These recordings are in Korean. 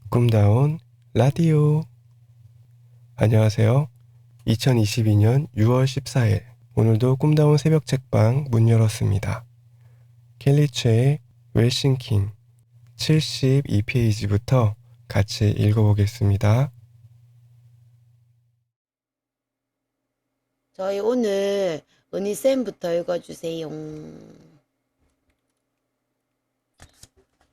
꿈다운 라디오. 안녕하세요. 2022년 6월 14일 오늘도 꿈다운 새벽 책방 문 열었습니다. 켈리체의 웰싱킹 72페이지부터 같이 읽어보겠습니다. 저희 오늘 은희쌤부터 읽어주세요.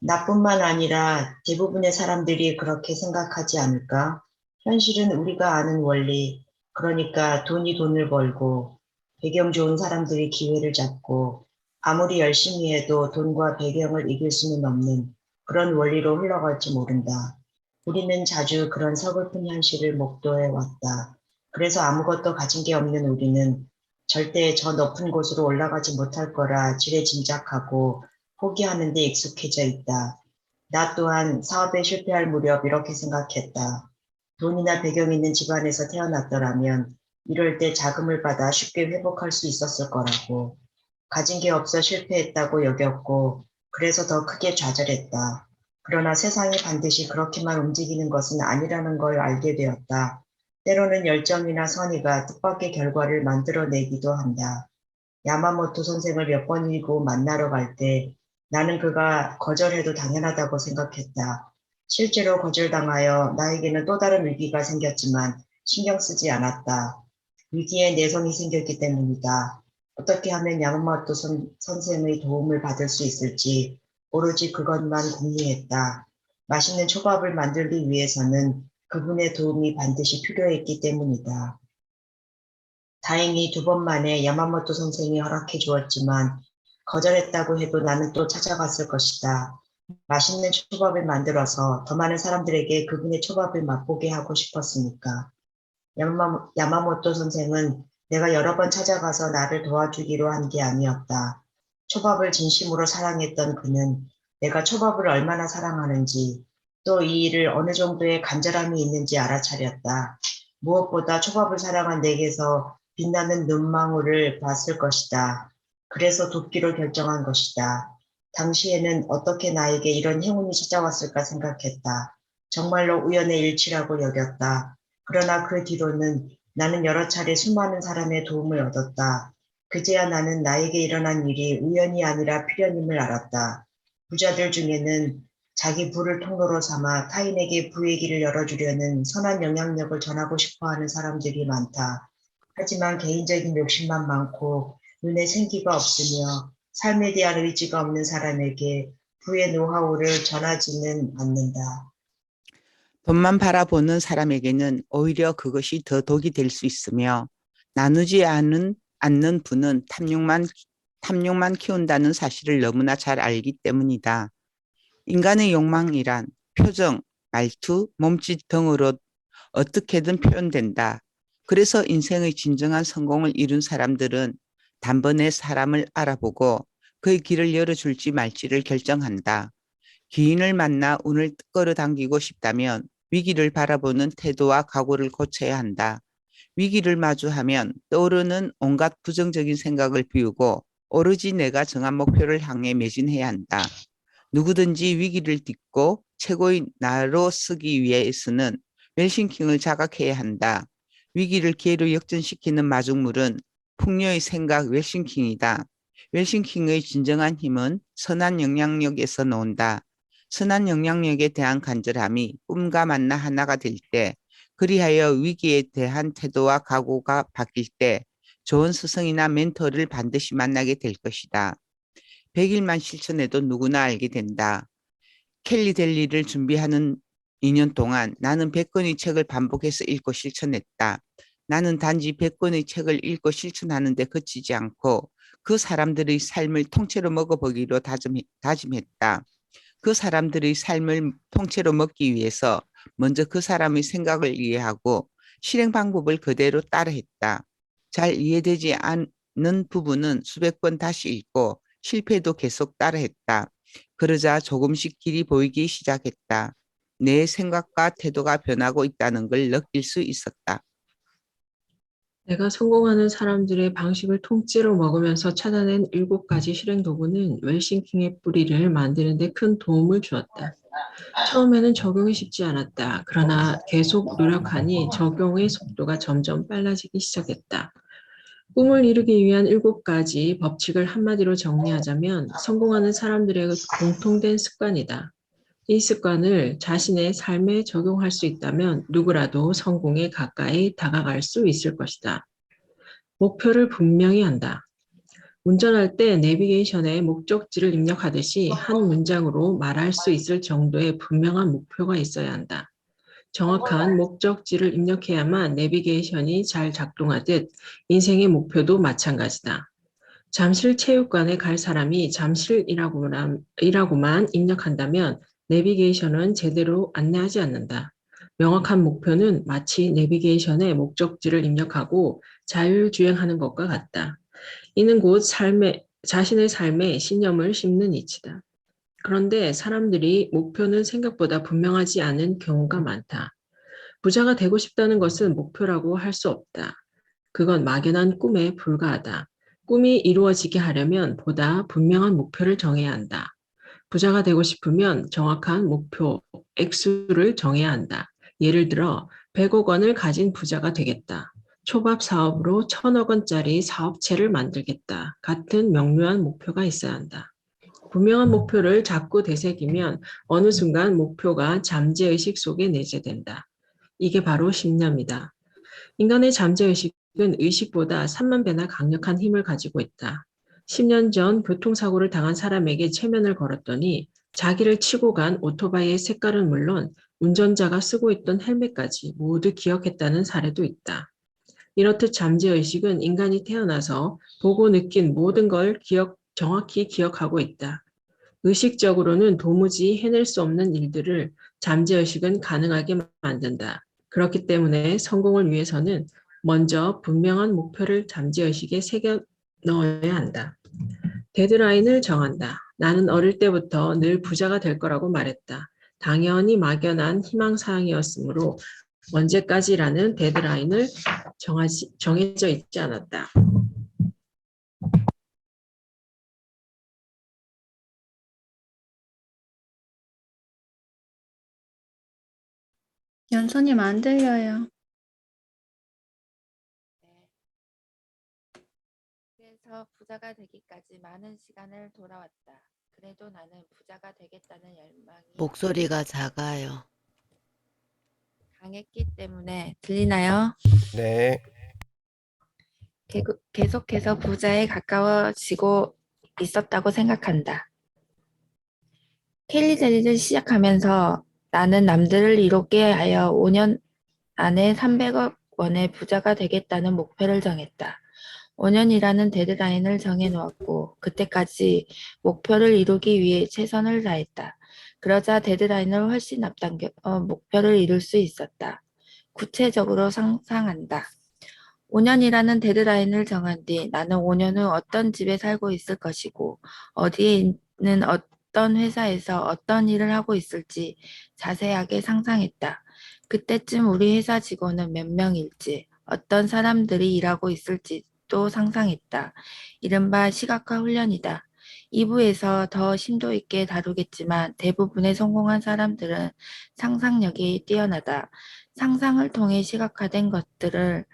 나뿐만 아니라 대부분의 사람들이 그렇게 생각하지 않을까? 현실은 우리가 아는 원리, 그러니까 돈이 돈을 벌고, 배경 좋은 사람들이 기회를 잡고, 아무리 열심히 해도 돈과 배경을 이길 수는 없는 그런 원리로 흘러갈지 모른다. 우리는 자주 그런 서글픈 현실을 목도해 왔다. 그래서 아무것도 가진 게 없는 우리는 절대 저 높은 곳으로 올라가지 못할 거라 지레 짐작하고 포기하는 데 익숙해져 있다. 나 또한 사업에 실패할 무렵 이렇게 생각했다. 돈이나 배경 있는 집안에서 태어났더라면 이럴 때 자금을 받아 쉽게 회복할 수 있었을 거라고. 가진 게 없어 실패했다고 여겼고 그래서 더 크게 좌절했다. 그러나 세상이 반드시 그렇게만 움직이는 것은 아니라는 걸 알게 되었다. 때로는 열정이나 선의가 뜻밖의 결과를 만들어내기도 한다. 야마모토 선생을 몇 번이고 만나러 갈 때 나는 그가 거절해도 당연하다고 생각했다. 실제로 거절당하여 나에게는 또 다른 위기가 생겼지만 신경 쓰지 않았다. 위기에 내성이 생겼기 때문이다. 어떻게 하면 야마모토 선생의 도움을 받을 수 있을지 오로지 그것만 궁리했다. 맛있는 초밥을 만들기 위해서는 그분의 도움이 반드시 필요했기 때문이다. 다행히 2번 만에 야마모토 선생이 허락해 주었지만 거절했다고 해도 나는 또 찾아갔을 것이다. 맛있는 초밥을 만들어서 더 많은 사람들에게 그분의 초밥을 맛보게 하고 싶었으니까. 야마모토 선생은 내가 여러 번 찾아가서 나를 도와주기로 한 게 아니었다. 초밥을 진심으로 사랑했던 그는 내가 초밥을 얼마나 사랑하는지 또 이 일을 어느 정도의 간절함이 있는지 알아차렸다. 무엇보다 초밥을 사랑한 내게서 빛나는 눈망울을 봤을 것이다. 그래서 돕기로 결정한 것이다. 당시에는 어떻게 나에게 이런 행운이 찾아왔을까 생각했다. 정말로 우연의 일치라고 여겼다. 그러나 그 뒤로는 나는 여러 차례 수많은 사람의 도움을 얻었다. 그제야 나는 나에게 일어난 일이 우연이 아니라 필연임을 알았다. 부자들 중에는 자기 부를 통로로 삼아 타인에게 부의 길을 열어주려는 선한 영향력을 전하고 싶어하는 사람들이 많다. 하지만 개인적인 욕심만 많고 눈에 생기가 없으며 삶에 대한 의지가 없는 사람에게 부의 노하우를 전하지는 않는다. 돈만 바라보는 사람에게는 오히려 그것이 더 독이 될 수 있으며 나누지 않는 부는 탐욕만 키운다는 사실을 너무나 잘 알기 때문이다. 인간의 욕망이란 표정, 말투, 몸짓 등으로 어떻게든 표현된다. 그래서 인생의 진정한 성공을 이룬 사람들은 단번에 사람을 알아보고 그의 길을 열어줄지 말지를 결정한다. 귀인을 만나 운을 끌어당기고 싶다면 위기를 바라보는 태도와 각오를 고쳐야 한다. 위기를 마주하면 떠오르는 온갖 부정적인 생각을 비우고 오로지 내가 정한 목표를 향해 매진해야 한다. 누구든지 위기를 딛고 최고의 나로 쓰기 위해서는 웰싱킹을 자각해야 한다. 위기를 기회로 역전시키는 마중물은 풍요의 생각 웰싱킹이다. 웰싱킹의 진정한 힘은 선한 영향력에서 나온다. 선한 영향력에 대한 간절함이 꿈과 만나 하나가 될 때, 그리하여 위기에 대한 태도와 각오가 바뀔 때 좋은 스승이나 멘토를 반드시 만나게 될 것이다. 100일만 실천해도 누구나 알게 된다. 켈리 델리를 준비하는 2년 동안 나는 100권의 책을 반복해서 읽고 실천했다. 나는 단지 100권의 책을 읽고 실천하는 데 그치지 않고 그 사람들의 삶을 통째로 먹어보기로 다짐했다. 그 사람들의 삶을 통째로 먹기 위해서 먼저 그 사람의 생각을 이해하고 실행 방법을 그대로 따라했다. 잘 이해되지 않는 부분은 수백 번 다시 읽고 실패도 계속 따라했다. 그러자 조금씩 길이 보이기 시작했다. 내 생각과 태도가 변하고 있다는 걸 느낄 수 있었다. 내가 성공하는 사람들의 방식을 통째로 먹으면서 찾아낸 7가지 실행 도구는 웰싱킹의 뿌리를 만드는 데 큰 도움을 주었다. 처음에는 적용이 쉽지 않았다. 그러나 계속 노력하니 적용의 속도가 점점 빨라지기 시작했다. 꿈을 이루기 위한 7가지 법칙을 한마디로 정리하자면 성공하는 사람들의 공통된 습관이다. 이 습관을 자신의 삶에 적용할 수 있다면 누구라도 성공에 가까이 다가갈 수 있을 것이다. 목표를 분명히 한다. 운전할 때 내비게이션에 목적지를 입력하듯이 한 문장으로 말할 수 있을 정도의 분명한 목표가 있어야 한다. 정확한 목적지를 입력해야만 내비게이션이 잘 작동하듯 인생의 목표도 마찬가지다. 잠실 체육관에 갈 사람이 잠실이라고만 입력한다면 내비게이션은 제대로 안내하지 않는다. 명확한 목표는 마치 내비게이션에 목적지를 입력하고 자율주행하는 것과 같다. 이는 곧 자신의 삶에 신념을 심는 이치다. 그런데 사람들이 목표는 생각보다 분명하지 않은 경우가 많다. 부자가 되고 싶다는 것은 목표라고 할 수 없다. 그건 막연한 꿈에 불과하다. 꿈이 이루어지게 하려면 보다 분명한 목표를 정해야 한다. 부자가 되고 싶으면 정확한 목표, 액수를 정해야 한다. 예를 들어 100억 원을 가진 부자가 되겠다. 초밥 사업으로 1000억 원짜리 사업체를 만들겠다. 같은 명료한 목표가 있어야 한다. 분명한 목표를 자꾸 되새기면 어느 순간 목표가 잠재의식 속에 내재된다. 이게 바로 신념이다. 인간의 잠재의식은 의식보다 3만 배나 강력한 힘을 가지고 있다. 10년 전 교통사고를 당한 사람에게 체면을 걸었더니 자기를 치고 간 오토바이의 색깔은 물론 운전자가 쓰고 있던 헬멧까지 모두 기억했다는 사례도 있다. 이렇듯 잠재의식은 인간이 태어나서 보고 느낀 모든 걸 정확히 기억하고 있다. 의식적으로는 도무지 해낼 수 없는 일들을 잠재의식은 가능하게 만든다. 그렇기 때문에 성공을 위해서는 먼저 분명한 목표를 잠재의식에 새겨 넣어야 한다. 데드라인을 정한다. 나는 어릴 때부터 늘 부자가 될 거라고 말했다. 당연히 막연한 희망사항이었으므로 언제까지라는 데드라인을 정해져 있지 않았다. 연서님 안 들려요. 네. 그래서 부자가 되기까지 많은 시간을 돌아왔다. 그래도 나는 부자가 되겠다는 열망이 목소리가 작아요. 강했기 때문에 들리나요? 네. 계속해서 부자에 가까워지고 있었다고 생각한다. 켈리 젤리를 시작하면서 나는 남들을 이롭게 하여 5년 안에 300억 원의 부자가 되겠다는 목표를 정했다. 5년이라는 데드라인을 정해놓았고 그때까지 목표를 이루기 위해 최선을 다했다. 그러자 데드라인을 훨씬 앞당겨 목표를 이룰 수 있었다. 구체적으로 상상한다. 5년이라는 데드라인을 정한 뒤 나는 5년 후 어떤 집에 살고 있을 것이고 어디에 있는 어떤 회사에서 어떤 일을 하고 있을지 자세하게 상상했다. 그때쯤 우리 회사 직원은 몇 명일지 어떤 사람들이 일하고 있을지도 상상했다. 이른바 시각화 훈련이다. 2부에서 더 심도 있게 다루겠지만 대부분의 성공한 사람들은 상상력이 뛰어나다. 상상을 통해 시각화된 것들을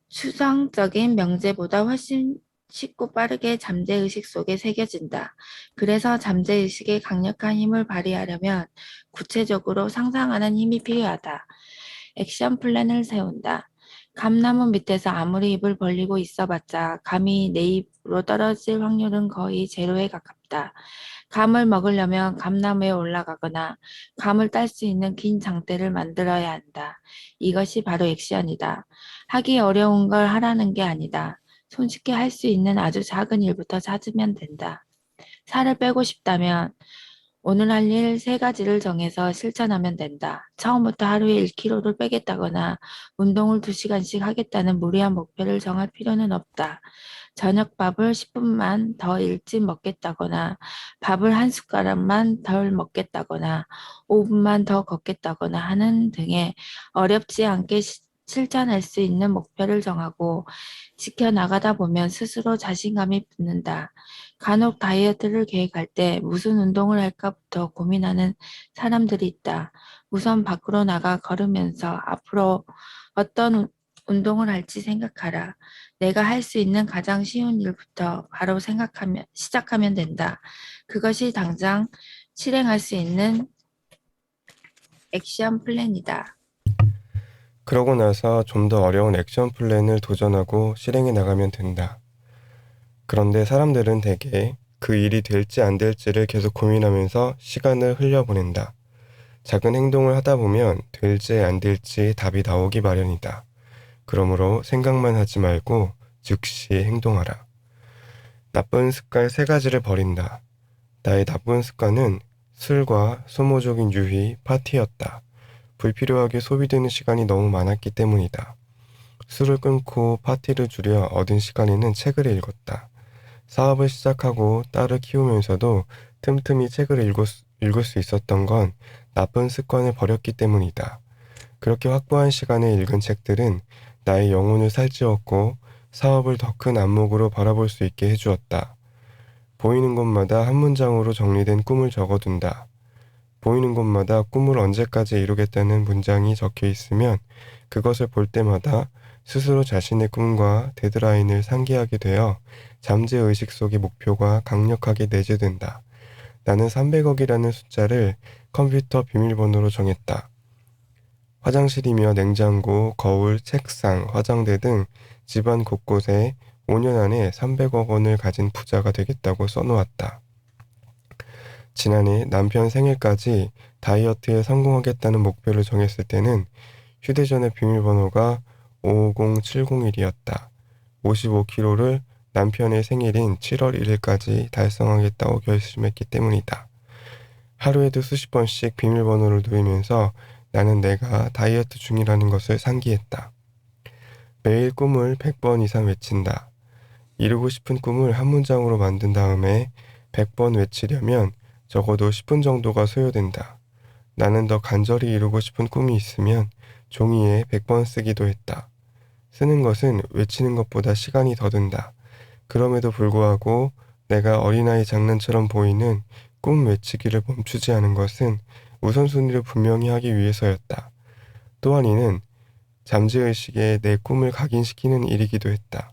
추상적인 명제보다 훨씬 쉽고 빠르게 잠재의식 속에 새겨진다. 그래서 잠재의식에 강력한 힘을 발휘하려면 구체적으로 상상하는 힘이 필요하다. 액션 플랜을 세운다. 감나무 밑에서 아무리 입을 벌리고 있어봤자 감이 내 입으로 떨어질 확률은 거의 제로에 가깝다. 감을 먹으려면 감나무에 올라가거나 감을 딸 수 있는 긴 장대를 만들어야 한다. 이것이 바로 액션이다. 하기 어려운 걸 하라는 게 아니다. 손쉽게 할 수 있는 아주 작은 일부터 찾으면 된다. 살을 빼고 싶다면 오늘 할 일 3가지를 정해서 실천하면 된다. 처음부터 하루에 1kg를 빼겠다거나 운동을 2시간씩 하겠다는 무리한 목표를 정할 필요는 없다. 저녁밥을 10분만 더 일찍 먹겠다거나 밥을 한 숟가락만 덜 먹겠다거나 5분만 더 걷겠다거나 하는 등의 어렵지 않게 실천할 수 있는 목표를 정하고 지켜나가다 보면 스스로 자신감이 붙는다. 간혹 다이어트를 계획할 때 무슨 운동을 할까부터 고민하는 사람들이 있다. 우선 밖으로 나가 걸으면서 앞으로 어떤 운동을 할지 생각하라. 내가 할 수 있는 가장 쉬운 일부터 바로 시작하면 된다. 그것이 당장 실행할 수 있는 액션 플랜이다. 그러고 나서 좀 더 어려운 액션 플랜을 도전하고 실행해 나가면 된다. 그런데 사람들은 대개 그 일이 될지 안 될지를 계속 고민하면서 시간을 흘려보낸다. 작은 행동을 하다 보면 될지 안 될지 답이 나오기 마련이다. 그러므로 생각만 하지 말고 즉시 행동하라. 나쁜 습관 3가지를 버린다. 나의 나쁜 습관은 술과 소모적인 유희, 파티였다. 불필요하게 소비되는 시간이 너무 많았기 때문이다. 술을 끊고 파티를 줄여 얻은 시간에는 책을 읽었다. 사업을 시작하고 딸을 키우면서도 틈틈이 책을 읽을 수 있었던 건 나쁜 습관을 버렸기 때문이다. 그렇게 확보한 시간에 읽은 책들은 나의 영혼을 살찌웠고 사업을 더 큰 안목으로 바라볼 수 있게 해주었다. 보이는 곳마다 한 문장으로 정리된 꿈을 적어둔다. 보이는 곳마다 꿈을 언제까지 이루겠다는 문장이 적혀 있으면 그것을 볼 때마다 스스로 자신의 꿈과 데드라인을 상기하게 되어 잠재의식 속의 목표가 강력하게 내재된다. 나는 300억이라는 숫자를 컴퓨터 비밀번호로 정했다. 화장실이며 냉장고, 거울, 책상, 화장대 등 집안 곳곳에 5년 안에 300억 원을 가진 부자가 되겠다고 써놓았다. 지난해 남편 생일까지 다이어트에 성공하겠다는 목표를 정했을 때는 휴대전화 비밀번호가 50701이었다. 55kg를 남편의 생일인 7월 1일까지 달성하겠다고 결심했기 때문이다. 하루에도 수십 번씩 비밀번호를 누르면서 나는 내가 다이어트 중이라는 것을 상기했다. 매일 꿈을 100번 이상 외친다. 이루고 싶은 꿈을 한 문장으로 만든 다음에 100번 외치려면 적어도 10분 정도가 소요된다. 나는 더 간절히 이루고 싶은 꿈이 있으면 종이에 100번 쓰기도 했다. 쓰는 것은 외치는 것보다 시간이 더 든다. 그럼에도 불구하고 내가 어린아이 장난처럼 보이는 꿈 외치기를 멈추지 않은 것은 우선순위를 분명히 하기 위해서였다. 또한 이는 잠재의식에 내 꿈을 각인시키는 일이기도 했다.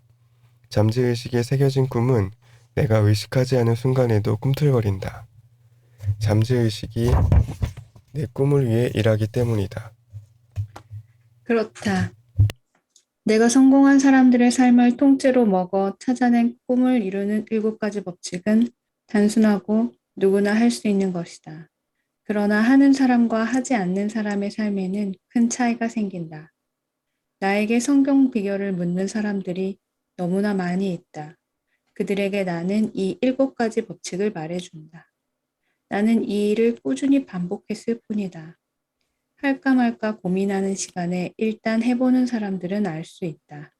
잠재의식에 새겨진 꿈은 내가 의식하지 않은 순간에도 꿈틀거린다. 잠재의식이 내 꿈을 위해 일하기 때문이다. 그렇다. 내가 성공한 사람들의 삶을 통째로 먹어 찾아낸 꿈을 이루는 7가지 법칙은 단순하고 누구나 할 수 있는 것이다. 그러나 하는 사람과 하지 않는 사람의 삶에는 큰 차이가 생긴다. 나에게 성경 비결을 묻는 사람들이 너무나 많이 있다. 그들에게 나는 이 7가지 법칙을 말해준다. 나는 이 일을 꾸준히 반복했을 뿐이다. 할까 말까 고민하는 시간에 일단 해보는 사람들은 알 수 있다.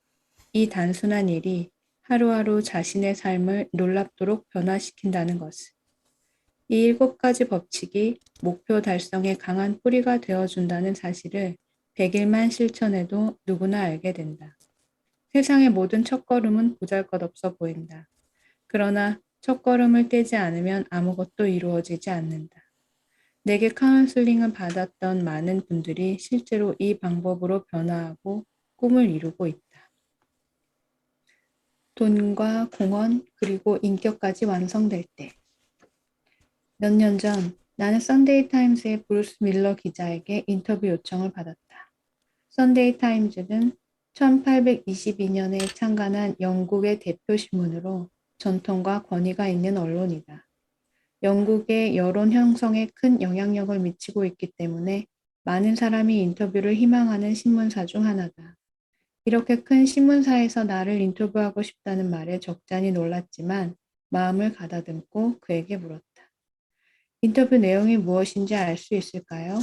이 단순한 일이 하루하루 자신의 삶을 놀랍도록 변화시킨다는 것을. 이 7가지 법칙이 목표 달성에 강한 뿌리가 되어준다는 사실을 100일만 실천해도 누구나 알게 된다. 세상의 모든 첫걸음은 보잘것없어 보인다. 그러나 첫걸음을 떼지 않으면 아무것도 이루어지지 않는다. 내게 카운슬링을 받았던 많은 분들이 실제로 이 방법으로 변화하고 꿈을 이루고 있다. 돈과 공헌 그리고 인격까지 완성될 때. 몇 년 전 나는 썬데이 타임스의 브루스 밀러 기자에게 인터뷰 요청을 받았다. 썬데이 타임즈는 1822년에 창간한 영국의 대표 신문으로 전통과 권위가 있는 언론이다. 영국의 여론 형성에 큰 영향력을 미치고 있기 때문에 많은 사람이 인터뷰를 희망하는 신문사 중 하나다. 이렇게 큰 신문사에서 나를 인터뷰하고 싶다는 말에 적잖이 놀랐지만 마음을 가다듬고 그에게 물었다. 인터뷰 내용이 무엇인지 알 수 있을까요?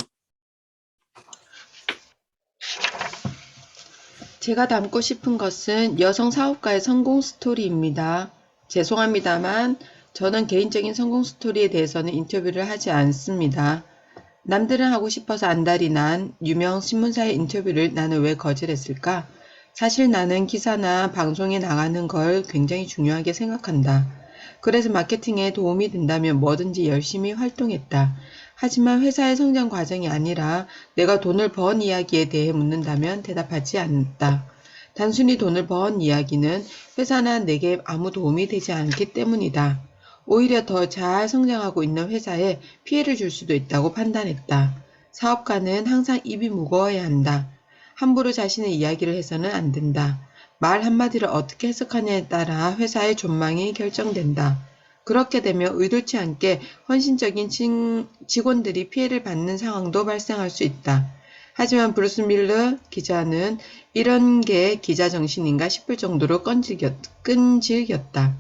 제가 담고 싶은 것은 여성 사업가의 성공 스토리입니다. 죄송합니다만 저는 개인적인 성공 스토리에 대해서는 인터뷰를 하지 않습니다. 남들은 하고 싶어서 안달이 난 유명 신문사의 인터뷰를 나는 왜 거절했을까? 사실 나는 기사나 방송에 나가는 걸 굉장히 중요하게 생각한다. 그래서 마케팅에 도움이 된다면 뭐든지 열심히 활동했다. 하지만 회사의 성장 과정이 아니라 내가 돈을 번 이야기에 대해 묻는다면 대답하지 않는다. 단순히 돈을 번 이야기는 회사나 내게 아무 도움이 되지 않기 때문이다. 오히려 더 잘 성장하고 있는 회사에 피해를 줄 수도 있다고 판단했다. 사업가는 항상 입이 무거워야 한다. 함부로 자신의 이야기를 해서는 안 된다. 말 한마디를 어떻게 해석하냐에 따라 회사의 전망이 결정된다. 그렇게 되면 의도치 않게 헌신적인 직원들이 피해를 받는 상황도 발생할 수 있다. 하지만 브루스 밀러 기자는 이런 게 기자 정신인가 싶을 정도로 끈질겼다.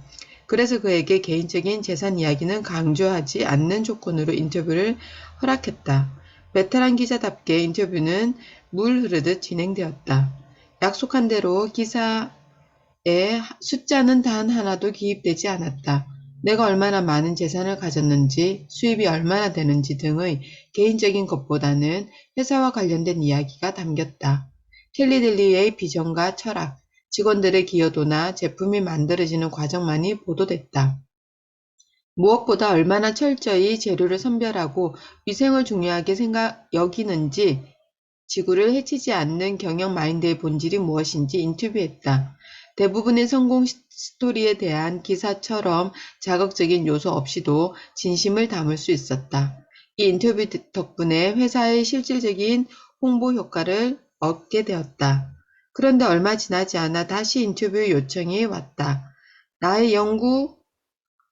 그래서 그에게 개인적인 재산 이야기는 강조하지 않는 조건으로 인터뷰를 허락했다. 베테랑 기자답게 인터뷰는 물 흐르듯 진행되었다. 약속한 대로 기사에 숫자는 단 하나도 기입되지 않았다. 내가 얼마나 많은 재산을 가졌는지, 수입이 얼마나 되는지 등의 개인적인 것보다는 회사와 관련된 이야기가 담겼다. 켈리 델리의 비전과 철학, 직원들의 기여도나 제품이 만들어지는 과정만이 보도됐다. 무엇보다 얼마나 철저히 재료를 선별하고 위생을 중요하게 여기는지, 지구를 해치지 않는 경영 마인드의 본질이 무엇인지 인터뷰했다. 대부분의 성공 스토리에 대한 기사처럼 자극적인 요소 없이도 진심을 담을 수 있었다. 이 인터뷰 덕분에 회사의 실질적인 홍보 효과를 얻게 되었다. 그런데 얼마 지나지 않아 다시 인터뷰 요청이 왔다. 나의 연구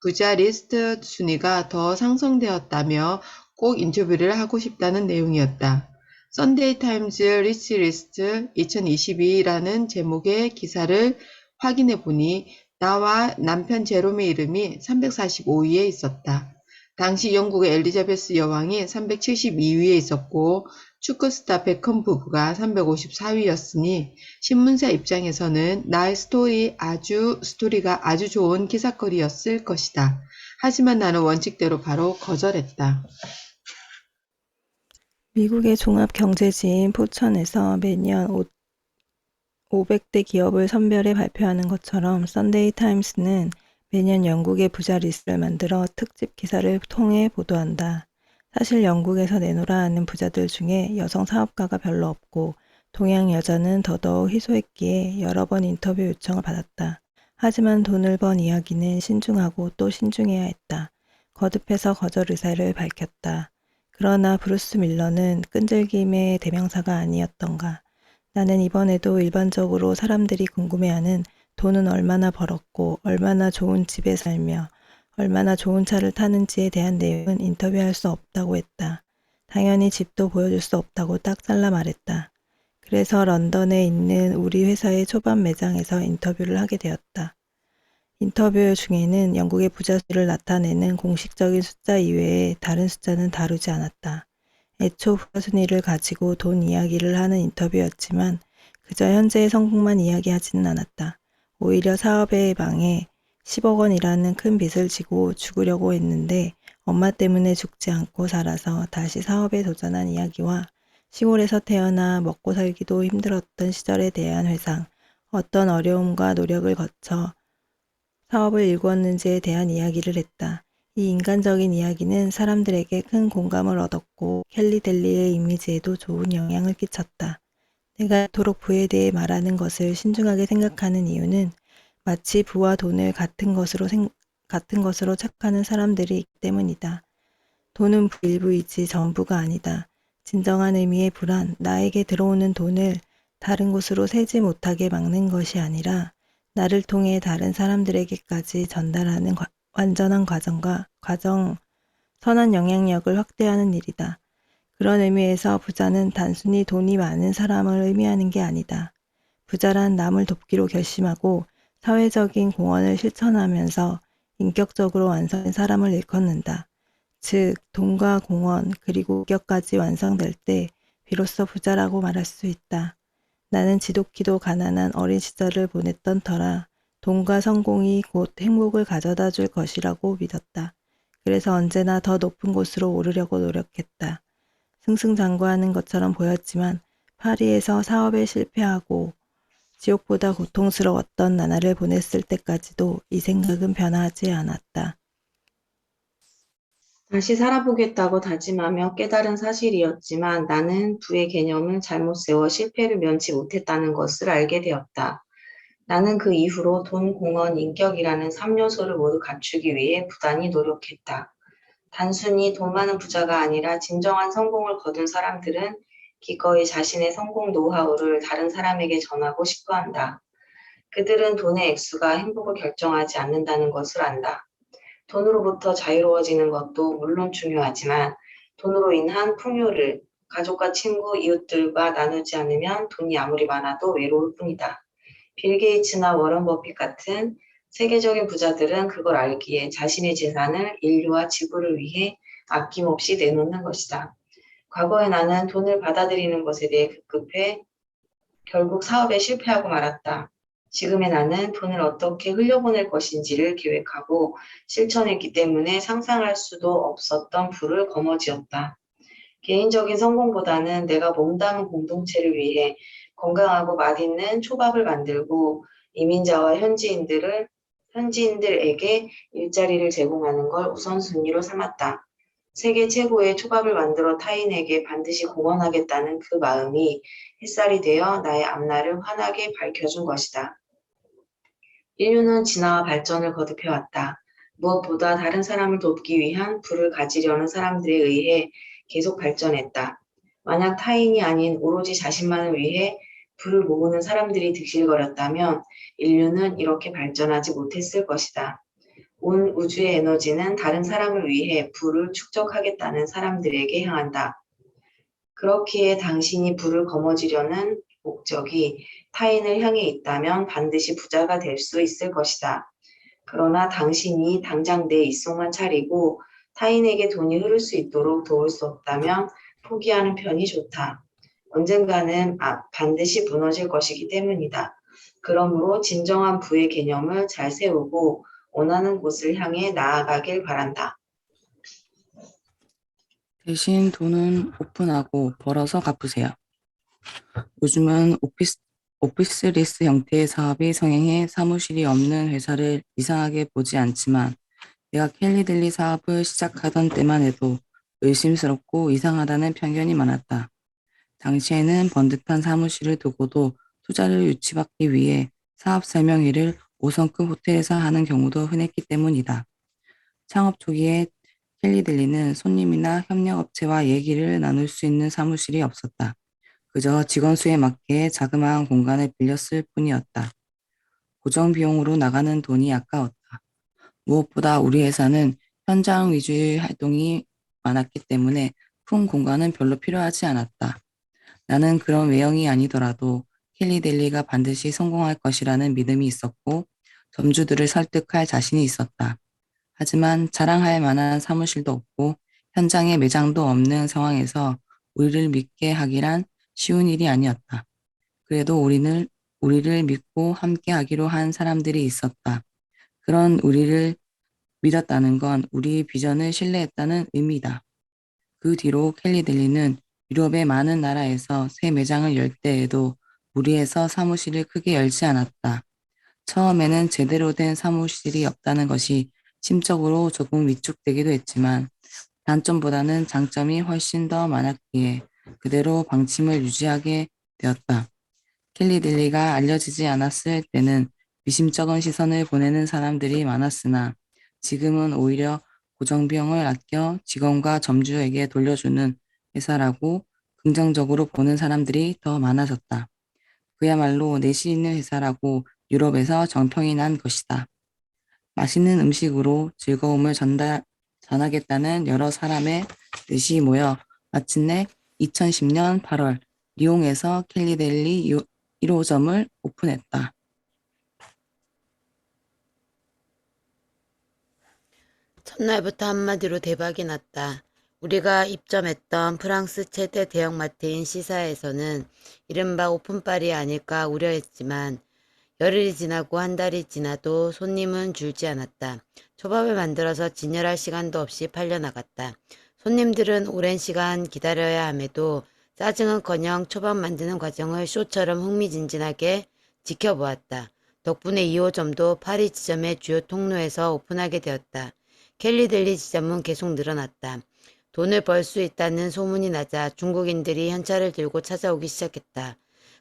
부자 리스트 순위가 더 상승되었다며 꼭 인터뷰를 하고 싶다는 내용이었다. 썬데이 타임즈 리치 리스트 2022라는 제목의 기사를 확인해 보니 나와 남편 제롬의 이름이 345위에 있었다. 당시 영국의 엘리자베스 여왕이 372위에 있었고 축구스타 베컴 부부가 354위였으니 신문사 입장에서는 나의 스토리가 아주 좋은 기사거리였을 것이다. 하지만 나는 원칙대로 바로 거절했다. 미국의 종합경제지인 포천에서 매년 500대 기업을 선별해 발표하는 것처럼 썬데이 타임스는 매년 영국의 부자 리스트를 만들어 특집 기사를 통해 보도한다. 사실 영국에서 내노라 하는 부자들 중에 여성 사업가가 별로 없고 동양 여자는 더더욱 희소했기에 여러 번 인터뷰 요청을 받았다. 하지만 돈을 번 이야기는 신중하고 또 신중해야 했다. 거듭해서 거절 의사를 밝혔다. 그러나 브루스 밀러는 끈질김의 대명사가 아니었던가. 나는 이번에도 일반적으로 사람들이 궁금해하는 돈은 얼마나 벌었고 얼마나 좋은 집에 살며 얼마나 좋은 차를 타는지에 대한 내용은 인터뷰할 수 없다고 했다. 당연히 집도 보여줄 수 없다고 딱 잘라 말했다. 그래서 런던에 있는 우리 회사의 초반 매장에서 인터뷰를 하게 되었다. 인터뷰 중에는 영국의 부자 수를 나타내는 공식적인 숫자 이외에 다른 숫자는 다루지 않았다. 애초 부자 순위를 가지고 돈 이야기를 하는 인터뷰였지만 그저 현재의 성공만 이야기하지는 않았다. 오히려 사업의 망에 10억 원이라는 큰 빚을 지고 죽으려고 했는데 엄마 때문에 죽지 않고 살아서 다시 사업에 도전한 이야기와 시골에서 태어나 먹고 살기도 힘들었던 시절에 대한 회상, 어떤 어려움과 노력을 거쳐 사업을 일구었는지에 대한 이야기를 했다. 이 인간적인 이야기는 사람들에게 큰 공감을 얻었고 켈리 델리의 이미지에도 좋은 영향을 끼쳤다. 내가 이토록 부에 대해 말하는 것을 신중하게 생각하는 이유는 마치 부와 돈을 같은 것으로 착하는 사람들이 있기 때문이다. 돈은 부 일부이지 전부가 아니다. 진정한 의미의 부란 나에게 들어오는 돈을 다른 곳으로 새지 못하게 막는 것이 아니라 나를 통해 다른 사람들에게까지 전달하는 완전한 선한 영향력을 확대하는 일이다. 그런 의미에서 부자는 단순히 돈이 많은 사람을 의미하는 게 아니다. 부자란 남을 돕기로 결심하고 사회적인 공헌을 실천하면서 인격적으로 완성된 사람을 일컫는다. 즉, 돈과 공헌 그리고 인격까지 완성될 때 비로소 부자라고 말할 수 있다. 나는 지독히도 가난한 어린 시절을 보냈던 터라 돈과 성공이 곧 행복을 가져다 줄 것이라고 믿었다. 그래서 언제나 더 높은 곳으로 오르려고 노력했다. 승승장구하는 것처럼 보였지만 파리에서 사업에 실패하고 지옥보다 고통스러웠던 나날을 보냈을 때까지도 이 생각은 변하지 않았다. 다시 살아보겠다고 다짐하며 깨달은 사실이었지만 나는 부의 개념을 잘못 세워 실패를 면치 못했다는 것을 알게 되었다. 나는 그 이후로 돈, 공헌, 인격이라는 3요소를 모두 갖추기 위해 부단히 노력했다. 단순히 돈 많은 부자가 아니라 진정한 성공을 거둔 사람들은 기꺼이 자신의 성공 노하우를 다른 사람에게 전하고 싶어 한다. 그들은 돈의 액수가 행복을 결정하지 않는다는 것을 안다. 돈으로부터 자유로워지는 것도 물론 중요하지만 돈으로 인한 풍요를 가족과 친구, 이웃들과 나누지 않으면 돈이 아무리 많아도 외로울 뿐이다. 빌 게이츠나 워런 버핏 같은 세계적인 부자들은 그걸 알기에 자신의 재산을 인류와 지구를 위해 아낌없이 내놓는 것이다. 과거에 나는 돈을 받아들이는 것에 대해 급급해 결국 사업에 실패하고 말았다. 지금의 나는 돈을 어떻게 흘려보낼 것인지를 계획하고 실천했기 때문에 상상할 수도 없었던 부를 거머쥐었다. 개인적인 성공보다는 내가 몸담은 공동체를 위해 건강하고 맛있는 초밥을 만들고 이민자와 현지인들에게 일자리를 제공하는 걸 우선순위로 삼았다. 세계 최고의 초밥을 만들어 타인에게 반드시 공헌하겠다는 그 마음이 햇살이 되어 나의 앞날을 환하게 밝혀준 것이다. 인류는 진화와 발전을 거듭해왔다. 무엇보다 다른 사람을 돕기 위한 부를 가지려는 사람들에 의해 계속 발전했다. 만약 타인이 아닌 오로지 자신만을 위해 부를 모으는 사람들이 득실거렸다면 인류는 이렇게 발전하지 못했을 것이다. 온 우주의 에너지는 다른 사람을 위해 부를 축적하겠다는 사람들에게 향한다. 그렇기에 당신이 부를 거머쥐려는 목적이 타인을 향해 있다면 반드시 부자가 될 수 있을 것이다. 그러나 당신이 당장 내 입속만 차리고 타인에게 돈이 흐를 수 있도록 도울 수 없다면 포기하는 편이 좋다. 언젠가는 반드시 무너질 것이기 때문이다. 그러므로 진정한 부의 개념을 잘 세우고 원하는 곳을 향해 나아가길 바란다. 대신 돈은 오픈하고 벌어서 갚으세요. 요즘은 오피스리스 형태의 사업이 성행해 사무실이 없는 회사를 이상하게 보지 않지만 내가 켈리델리 사업을 시작하던 때만 해도 의심스럽고 이상하다는 편견이 많았다. 당시에는 번듯한 사무실을 두고도 투자를 유치받기 위해 사업 설명회를 5성급 호텔에서 하는 경우도 흔했기 때문이다. 창업 초기에 켈리델리는 손님이나 협력업체와 얘기를 나눌 수 있는 사무실이 없었다. 그저 직원 수에 맞게 자그마한 공간을 빌렸을 뿐이었다. 고정 비용으로 나가는 돈이 아까웠다. 무엇보다 우리 회사는 현장 위주의 활동이 많았기 때문에 큰 공간은 별로 필요하지 않았다. 나는 그런 외형이 아니더라도 켈리델리가 반드시 성공할 것이라는 믿음이 있었고 점주들을 설득할 자신이 있었다. 하지만 자랑할 만한 사무실도 없고 현장에 매장도 없는 상황에서 우리를 믿게 하기란 쉬운 일이 아니었다. 그래도 우리를 믿고 함께 하기로 한 사람들이 있었다. 그런 우리를 믿었다는 건 우리 비전을 신뢰했다는 의미다. 그 뒤로 켈리델리는 유럽의 많은 나라에서 새 매장을 열 때에도 무리해서 사무실을 크게 열지 않았다. 처음에는 제대로 된 사무실이 없다는 것이 심적으로 조금 위축되기도 했지만 단점보다는 장점이 훨씬 더 많았기에 그대로 방침을 유지하게 되었다. 켈리델리가 알려지지 않았을 때는 미심쩍은 시선을 보내는 사람들이 많았으나 지금은 오히려 고정비용을 아껴 직원과 점주에게 돌려주는 회사라고 긍정적으로 보는 사람들이 더 많아졌다. 그야말로 내실 있는 회사라고 유럽에서 정평이 난 것이다. 맛있는 음식으로 즐거움을 전하겠다는 여러 사람의 뜻이 모여 마침내 2010년 8월 리옹에서 켈리델리 1호점을 오픈했다. 첫날부터 한마디로 대박이 났다. 우리가 입점했던 프랑스 최대 대형마트인 시사에서는 이른바 오픈빨이 아닐까 우려했지만 열흘이 지나고 한 달이 지나도 손님은 줄지 않았다. 초밥을 만들어서 진열할 시간도 없이 팔려나갔다. 손님들은 오랜 시간 기다려야 함에도 짜증은커녕 초밥 만드는 과정을 쇼처럼 흥미진진하게 지켜보았다. 덕분에 2호점도 파리 지점의 주요 통로에서 오픈하게 되었다. 켈리델리 지점은 계속 늘어났다. 돈을 벌 수 있다는 소문이 나자 중국인들이 현찰을 들고 찾아오기 시작했다.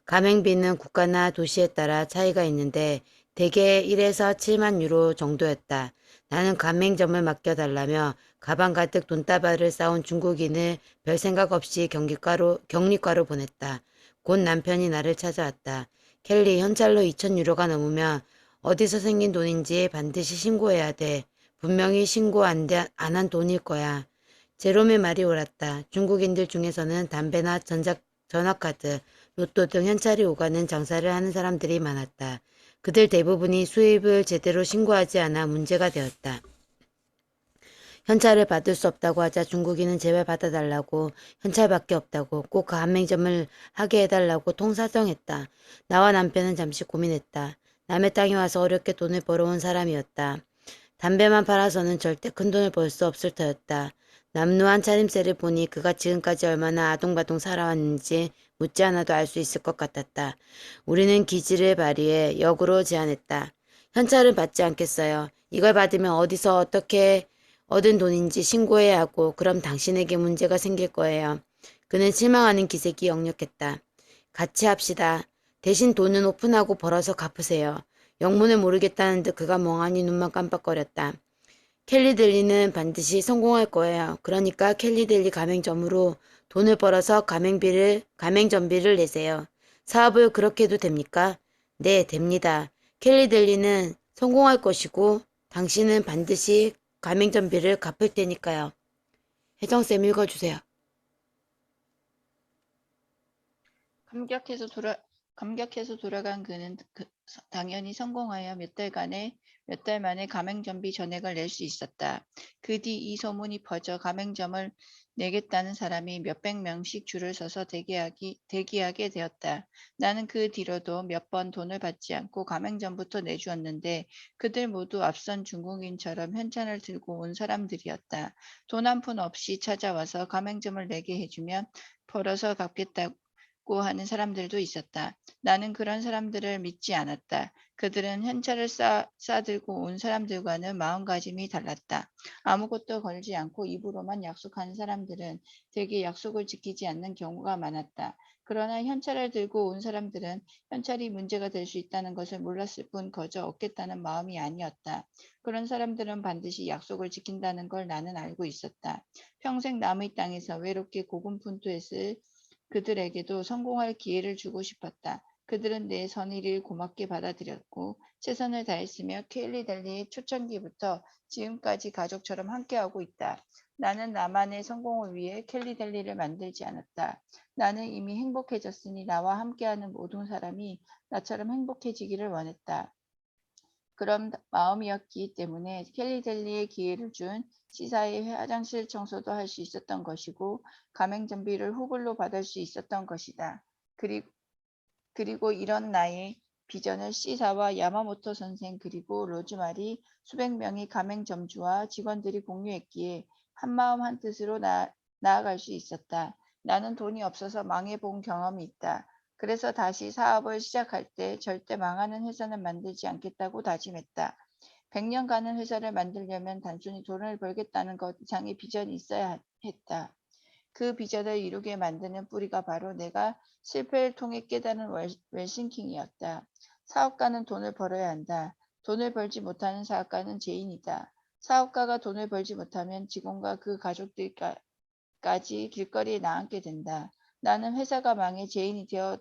가맹비는 국가나 도시에 따라 차이가 있는데 대개 1에서 7만 유로 정도였다. 나는 가맹점을 맡겨달라며 가방 가득 돈다발을 싸온 중국인을 별 생각 없이 격리과로 보냈다. 곧 남편이 나를 찾아왔다. 켈리, 현찰로 2,000유로가 넘으면 어디서 생긴 돈인지 반드시 신고해야 돼. 분명히 신고 안 한 돈일 거야. 제롬의 말이 옳았다. 중국인들 중에서는 담배나 전화카드, 로또 등 현찰이 오가는 장사를 하는 사람들이 많았다. 그들 대부분이 수입을 제대로 신고하지 않아 문제가 되었다. 현찰을 받을 수 없다고 하자 중국인은 제발 받아달라고, 현찰밖에 없다고, 꼭 가맹점을 하게 해달라고 통사정했다. 나와 남편은 잠시 고민했다. 남의 땅에 와서 어렵게 돈을 벌어온 사람이었다. 담배만 팔아서는 절대 큰 돈을 벌 수 없을 터였다. 남루한 차림새를 보니 그가 지금까지 얼마나 아동바동 살아왔는지 묻지 않아도 알 수 있을 것 같았다. 우리는 기지를 발휘해 역으로 제안했다. 현찰은 받지 않겠어요. 이걸 받으면 어디서 어떻게 얻은 돈인지 신고해야 하고 그럼 당신에게 문제가 생길 거예요. 그는 실망하는 기색이 역력했다. 같이 합시다. 대신 돈은 오픈하고 벌어서 갚으세요. 영문을 모르겠다는 듯 그가 멍하니 눈만 깜빡거렸다. 켈리델리는 반드시 성공할 거예요. 그러니까 켈리델리 가맹점으로 돈을 벌어서 가맹점비를 내세요. 사업을 그렇게 해도 됩니까? 네, 됩니다. 켈리델리는 성공할 것이고 당신은 반드시 가맹점비를 갚을 테니까요. 혜정쌤 읽어주세요. 감격해서 돌아간 그는 당연히 성공하여 몇 달 만에 가맹점비 전액을 낼 수 있었다. 그 뒤 이 소문이 퍼져 가맹점을 내겠다는 사람이 몇백 명씩 줄을 서서 대기하게 되었다. 나는 그 뒤로도 몇 번 돈을 받지 않고 가맹점부터 내주었는데 그들 모두 앞선 중국인처럼 현찰을 들고 온 사람들이었다. 돈 한 푼 없이 찾아와서 가맹점을 내게 해주면 벌어서 갚겠다고 하는 사람들도 있었다. 나는 그런 사람들을 믿지 않았다. 그들은 현찰을 싸들고 온 사람들과는 마음가짐이 달랐다. 아무것도 걸지 않고 입으로만 약속하는 사람들은 대개 약속을 지키지 않는 경우가 많았다. 그러나 현찰을 들고 온 사람들은 현찰이 문제가 될 수 있다는 것을 몰랐을 뿐 거저 얻겠다는 마음이 아니었다. 그런 사람들은 반드시 약속을 지킨다는 걸 나는 알고 있었다. 평생 남의 땅에서 외롭게 고군분투했을 그들에게도 성공할 기회를 주고 싶었다. 그들은 내 선의를 고맙게 받아들였고 최선을 다했으며 켈리델리의 초창기부터 지금까지 가족처럼 함께하고 있다. 나는 나만의 성공을 위해 켈리델리를 만들지 않았다. 나는 이미 행복해졌으니 나와 함께하는 모든 사람이 나처럼 행복해지기를 원했다. 그런 마음이었기 때문에 켈리델리에 기회를 준 시사의 화장실 청소도 할 수 있었던 것이고 가맹점비를 후불로 받을 수 있었던 것이다. 그리고 이런 나의 비전을 시사와 야마모토 선생 그리고 로즈마리 수백 명의 가맹점주와 직원들이 공유했기에 한마음 한뜻으로 나아갈 수 있었다. 나는 돈이 없어서 망해본 경험이 있다. 그래서 다시 사업을 시작할 때 절대 망하는 회사는 만들지 않겠다고 다짐했다. 100년 가는 회사를 만들려면 단순히 돈을 벌겠다는 것 이상의 비전이 있어야 했다. 그 비전을 이루게 만드는 뿌리가 바로 내가 실패를 통해 깨달은 웰싱킹이었다. 사업가는 돈을 벌어야 한다. 돈을 벌지 못하는 사업가는 죄인이다. 사업가가 돈을 벌지 못하면 직원과 그 가족들까지 길거리에 나앉게 된다. 나는 회사가 망해 죄인이 되어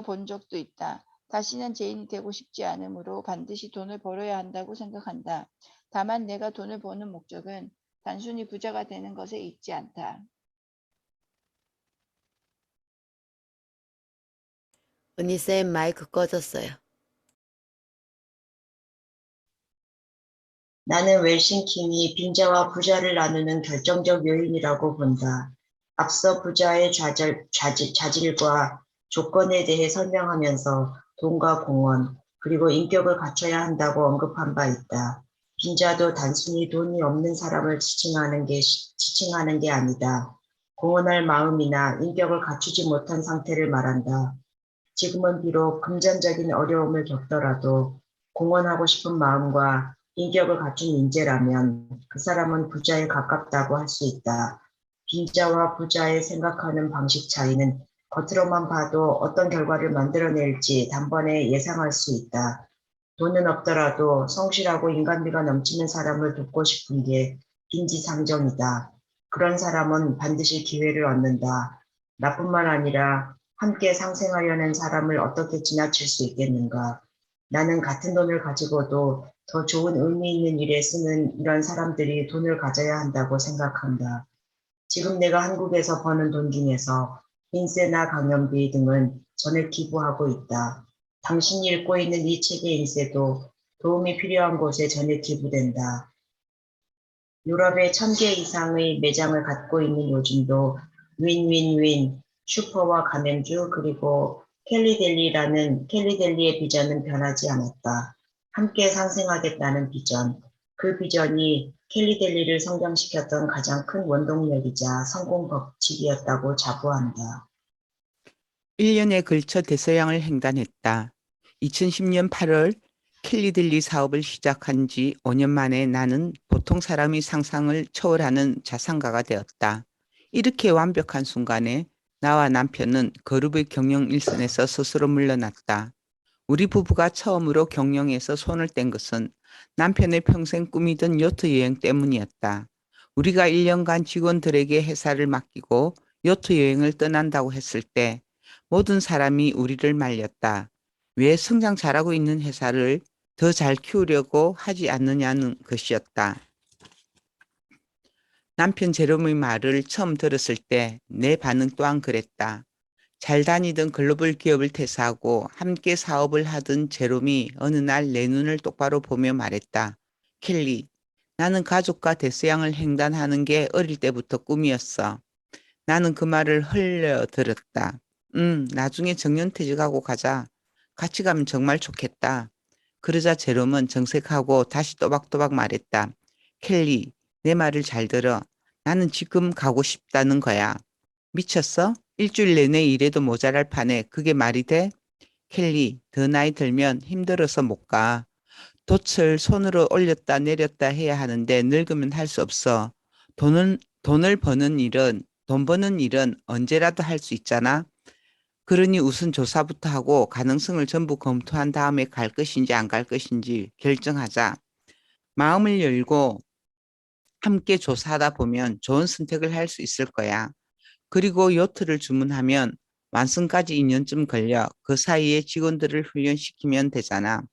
본 적도 있다. 다시는 죄인이 되고 싶지 않으므로 반드시 돈을 벌어야 한다고 생각한다. 다만 내가 돈을 버는 목적은 단순히 부자가 되는 것에 있지 않다. 은희쌤 마이크 꺼졌어요. 나는 웰싱킹이 빈자와 부자를 나누는 결정적 요인이라고 본다. 앞서 부자의 자질과 조건에 대해 설명하면서 돈과 공헌, 그리고 인격을 갖춰야 한다고 언급한 바 있다. 빈자도 단순히 돈이 없는 사람을 지칭하는 게 아니다. 공헌할 마음이나 인격을 갖추지 못한 상태를 말한다. 지금은 비록 금전적인 어려움을 겪더라도 공헌하고 싶은 마음과 인격을 갖춘 인재라면 그 사람은 부자에 가깝다고 할 수 있다. 빈자와 부자의 생각하는 방식 차이는 겉으로만 봐도 어떤 결과를 만들어낼지 단번에 예상할 수 있다. 돈은 없더라도 성실하고 인간미가 넘치는 사람을 돕고 싶은 게 인지상정이다. 그런 사람은 반드시 기회를 얻는다. 나뿐만 아니라 함께 상생하려는 사람을 어떻게 지나칠 수 있겠는가. 나는 같은 돈을 가지고도 더 좋은 의미 있는 일에 쓰는 이런 사람들이 돈을 가져야 한다고 생각한다. 지금 내가 한국에서 버는 돈 중에서 인세나 강연비 등은 전액 기부하고 있다. 당신이 읽고 있는 이 책의 인세도 도움이 필요한 곳에 전액 기부된다. 유럽에 1000개 이상의 매장을 갖고 있는 요즘도 윈윈윈, 슈퍼와 가맹주 그리고 켈리델리의 비전은 변하지 않았다. 함께 상생하겠다는 비전, 그 비전이 켈리델리를 성장시켰던 가장 큰 원동력이자 성공 법칙이었다고 자부한다. 1년에 걸쳐 대서양을 횡단했다. 2010년 8월 켈리델리 사업을 시작한 지 5년 만에 나는 보통 사람이 상상을 초월하는 자산가가 되었다. 이렇게 완벽한 순간에 나와 남편은 거룹의 경영 일선에서 스스로 물러났다. 우리 부부가 처음으로 경영에서 손을 뗀 것은 남편의 평생 꿈이던 요트 여행 때문이었다. 우리가 1년간 직원들에게 회사를 맡기고 요트 여행을 떠난다고 했을 때 모든 사람이 우리를 말렸다. 왜 성장 잘하고 있는 회사를 더 잘 키우려고 하지 않느냐는 것이었다. 남편 제롬의 말을 처음 들었을 때 내 반응 또한 그랬다. 잘 다니던 글로벌 기업을 퇴사하고 함께 사업을 하던 제롬이 어느 날 내 눈을 똑바로 보며 말했다. 켈리, 나는 가족과 대서양을 횡단하는 게 어릴 때부터 꿈이었어. 나는 그 말을 흘려들었다. 나중에 정년퇴직하고 가자. 같이 가면 정말 좋겠다. 그러자 제롬은 정색하고 다시 또박또박 말했다. 켈리, 내 말을 잘 들어. 나는 지금 가고 싶다는 거야. 미쳤어? 일주일 내내 일해도 모자랄 판에 그게 말이 돼? 켈리, 더 나이 들면 힘들어서 못 가. 돛을 손으로 올렸다 내렸다 해야 하는데 늙으면 할 수 없어. 돈을 버는 일은, 돈 버는 일은 언제라도 할 수 있잖아. 그러니 우선 조사부터 하고 가능성을 전부 검토한 다음에 갈 것인지 안 갈 것인지 결정하자. 마음을 열고 함께 조사하다 보면 좋은 선택을 할 수 있을 거야. 그리고 요트를 주문하면 완성까지 2년쯤 걸려 그 사이에 직원들을 훈련시키면 되잖아.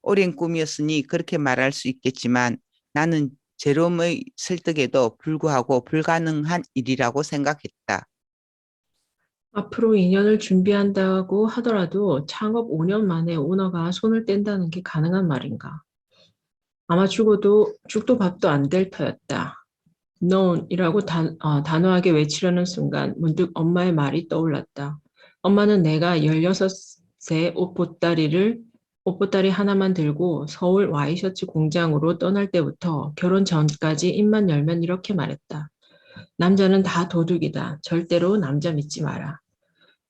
오랜 꿈이었으니 그렇게 말할 수 있겠지만 나는 제롬의 설득에도 불구하고 불가능한 일이라고 생각했다. 앞으로 2년을 준비한다고 하더라도 창업 5년 만에 오너가 손을 뗀다는 게 가능한 말인가? 아마 죽도 밥도 안 될 터였다. None이라고 단호하게 외치려는 순간 문득 엄마의 말이 떠올랐다. 엄마는 내가 16세 옷보따리 하나만 들고 서울 와이셔츠 공장으로 떠날 때부터 결혼 전까지 입만 열면 이렇게 말했다. 남자는 다 도둑이다. 절대로 남자 믿지 마라.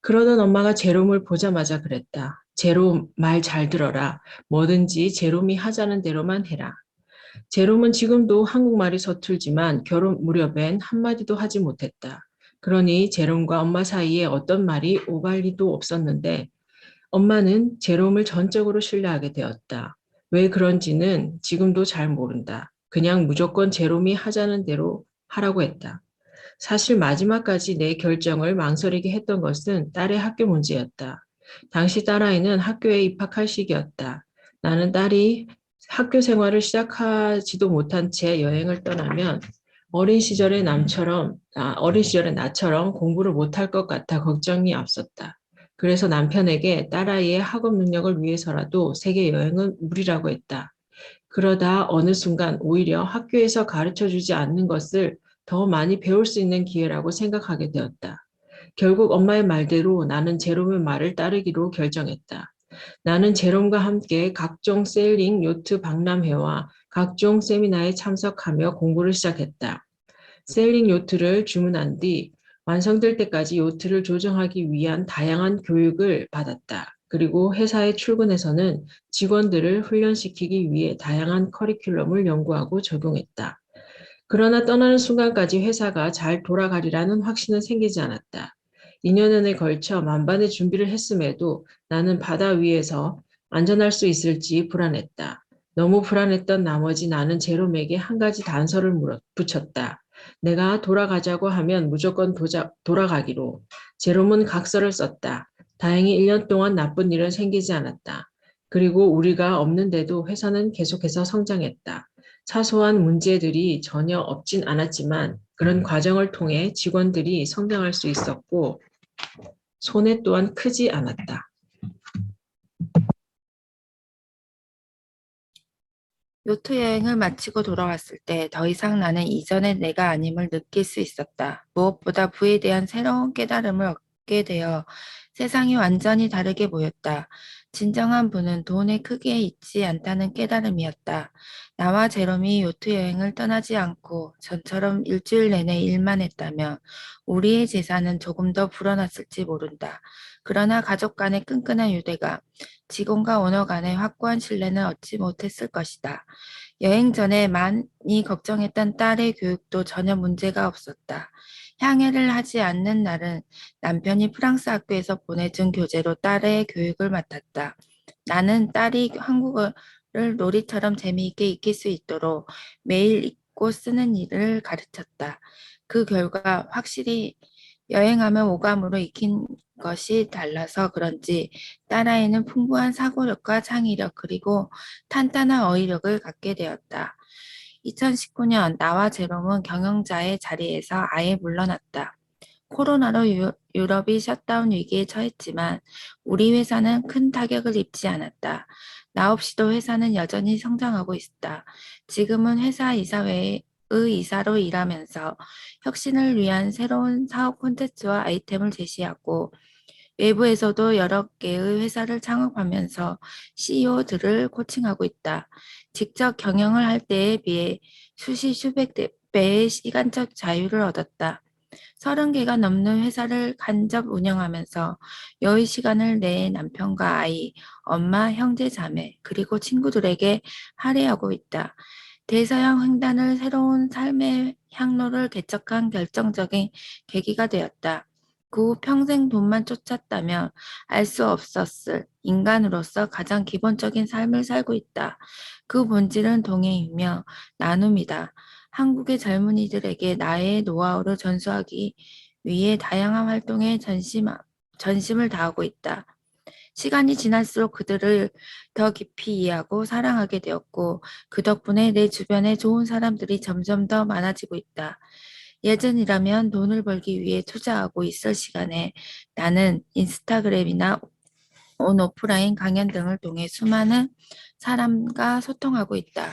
그러던 엄마가 제롬을 보자마자 그랬다. 제롬, 말 잘 들어라. 뭐든지 제롬이 하자는 대로만 해라. 제롬은 지금도 한국말이 서툴지만 결혼 무렵엔 한마디도 하지 못했다. 그러니 제롬과 엄마 사이에 어떤 말이 오갈 리도 없었는데 엄마는 제롬을 전적으로 신뢰하게 되었다. 왜 그런지는 지금도 잘 모른다. 그냥 무조건 제롬이 하자는 대로 하라고 했다. 사실 마지막까지 내 결정을 망설이게 했던 것은 딸의 학교 문제였다. 당시 딸아이는 학교에 입학할 시기였다. 나는 딸이 학교 생활을 시작하지도 못한 채 여행을 떠나면 어린 시절의 나처럼 공부를 못할 것 같아 걱정이 앞섰다. 그래서 남편에게 딸아이의 학업 능력을 위해서라도 세계 여행은 무리라고 했다. 그러다 어느 순간 오히려 학교에서 가르쳐주지 않는 것을 더 많이 배울 수 있는 기회라고 생각하게 되었다. 결국 엄마의 말대로 나는 제롬의 말을 따르기로 결정했다. 나는 제롬과 함께 각종 세일링 요트 박람회와 각종 세미나에 참석하며 공부를 시작했다. 세일링 요트를 주문한 뒤 완성될 때까지 요트를 조정하기 위한 다양한 교육을 받았다. 그리고 회사에 출근해서는 직원들을 훈련시키기 위해 다양한 커리큘럼을 연구하고 적용했다. 그러나 떠나는 순간까지 회사가 잘 돌아가리라는 확신은 생기지 않았다. 2년여에 걸쳐 만반의 준비를 했음에도 나는 바다 위에서 안전할 수 있을지 불안했다. 너무 불안했던 나머지 나는 제롬에게 한 가지 단서를 붙였다. 내가 돌아가자고 하면 무조건 돌아가기로. 제롬은 각서를 썼다. 다행히 1년 동안 나쁜 일은 생기지 않았다. 그리고 우리가 없는데도 회사는 계속해서 성장했다. 사소한 문제들이 전혀 없진 않았지만 그런 과정을 통해 직원들이 성장할 수 있었고 손해 또한 크지 않았다. 요트 여행을 마치고 돌아왔을 때 더 이상 나는 이전의 내가 아님을 느낄 수 있었다. 무엇보다 부에 대한 새로운 깨달음을 얻게 되어 세상이 완전히 다르게 보였다. 진정한 부는 돈의 크기에 있지 않다는 깨달음이었다. 나와 제롬이 요트 여행을 떠나지 않고 전처럼 일주일 내내 일만 했다면 우리의 재산은 조금 더 불어났을지 모른다. 그러나 가족 간의 끈끈한 유대가 직원과 오너 간의 확고한 신뢰는 얻지 못했을 것이다. 여행 전에 많이 걱정했던 딸의 교육도 전혀 문제가 없었다. 향해를 하지 않는 날은 남편이 프랑스 학교에서 보내준 교재로 딸의 교육을 맡았다. 나는 딸이 한국어를 놀이처럼 재미있게 익힐 수 있도록 매일 읽고 쓰는 일을 가르쳤다. 그 결과 확실히 여행하며 오감으로 익힌 것이 달라서 그런지 딸아이는 풍부한 사고력과 창의력 그리고 탄탄한 어휘력을 갖게 되었다. 2019년 나와 제롬은 경영자의 자리에서 아예 물러났다. 코로나로 유럽이 셧다운 위기에 처했지만 우리 회사는 큰 타격을 입지 않았다. 나 없이도 회사는 여전히 성장하고 있다. 지금은 회사 이사회의 이사로 일하면서 혁신을 위한 새로운 사업 콘텐츠와 아이템을 제시하고 외부에서도 여러 개의 회사를 창업하면서 CEO들을 코칭하고 있다. 직접 경영을 할 때에 비해 수백 배의 시간적 자유를 얻었다. 30개가 넘는 회사를 간접 운영하면서 여유 시간을 내 남편과 아이, 엄마, 형제, 자매, 그리고 친구들에게 할애하고 있다. 대서양 횡단을 새로운 삶의 향로를 개척한 결정적인 계기가 되었다. 그 후 평생 돈만 쫓았다면 알 수 없었을 인간으로서 가장 기본적인 삶을 살고 있다. 그 본질은 동행이며 나눔이다. 한국의 젊은이들에게 나의 노하우를 전수하기 위해 다양한 활동에 전심을 다하고 있다. 시간이 지날수록 그들을 더 깊이 이해하고 사랑하게 되었고 그 덕분에 내 주변에 좋은 사람들이 점점 더 많아지고 있다. 예전이라면 돈을 벌기 위해 투자하고 있을 시간에 나는 인스타그램이나 오프라인 강연 등을 통해 수많은 사람과 소통하고 있다.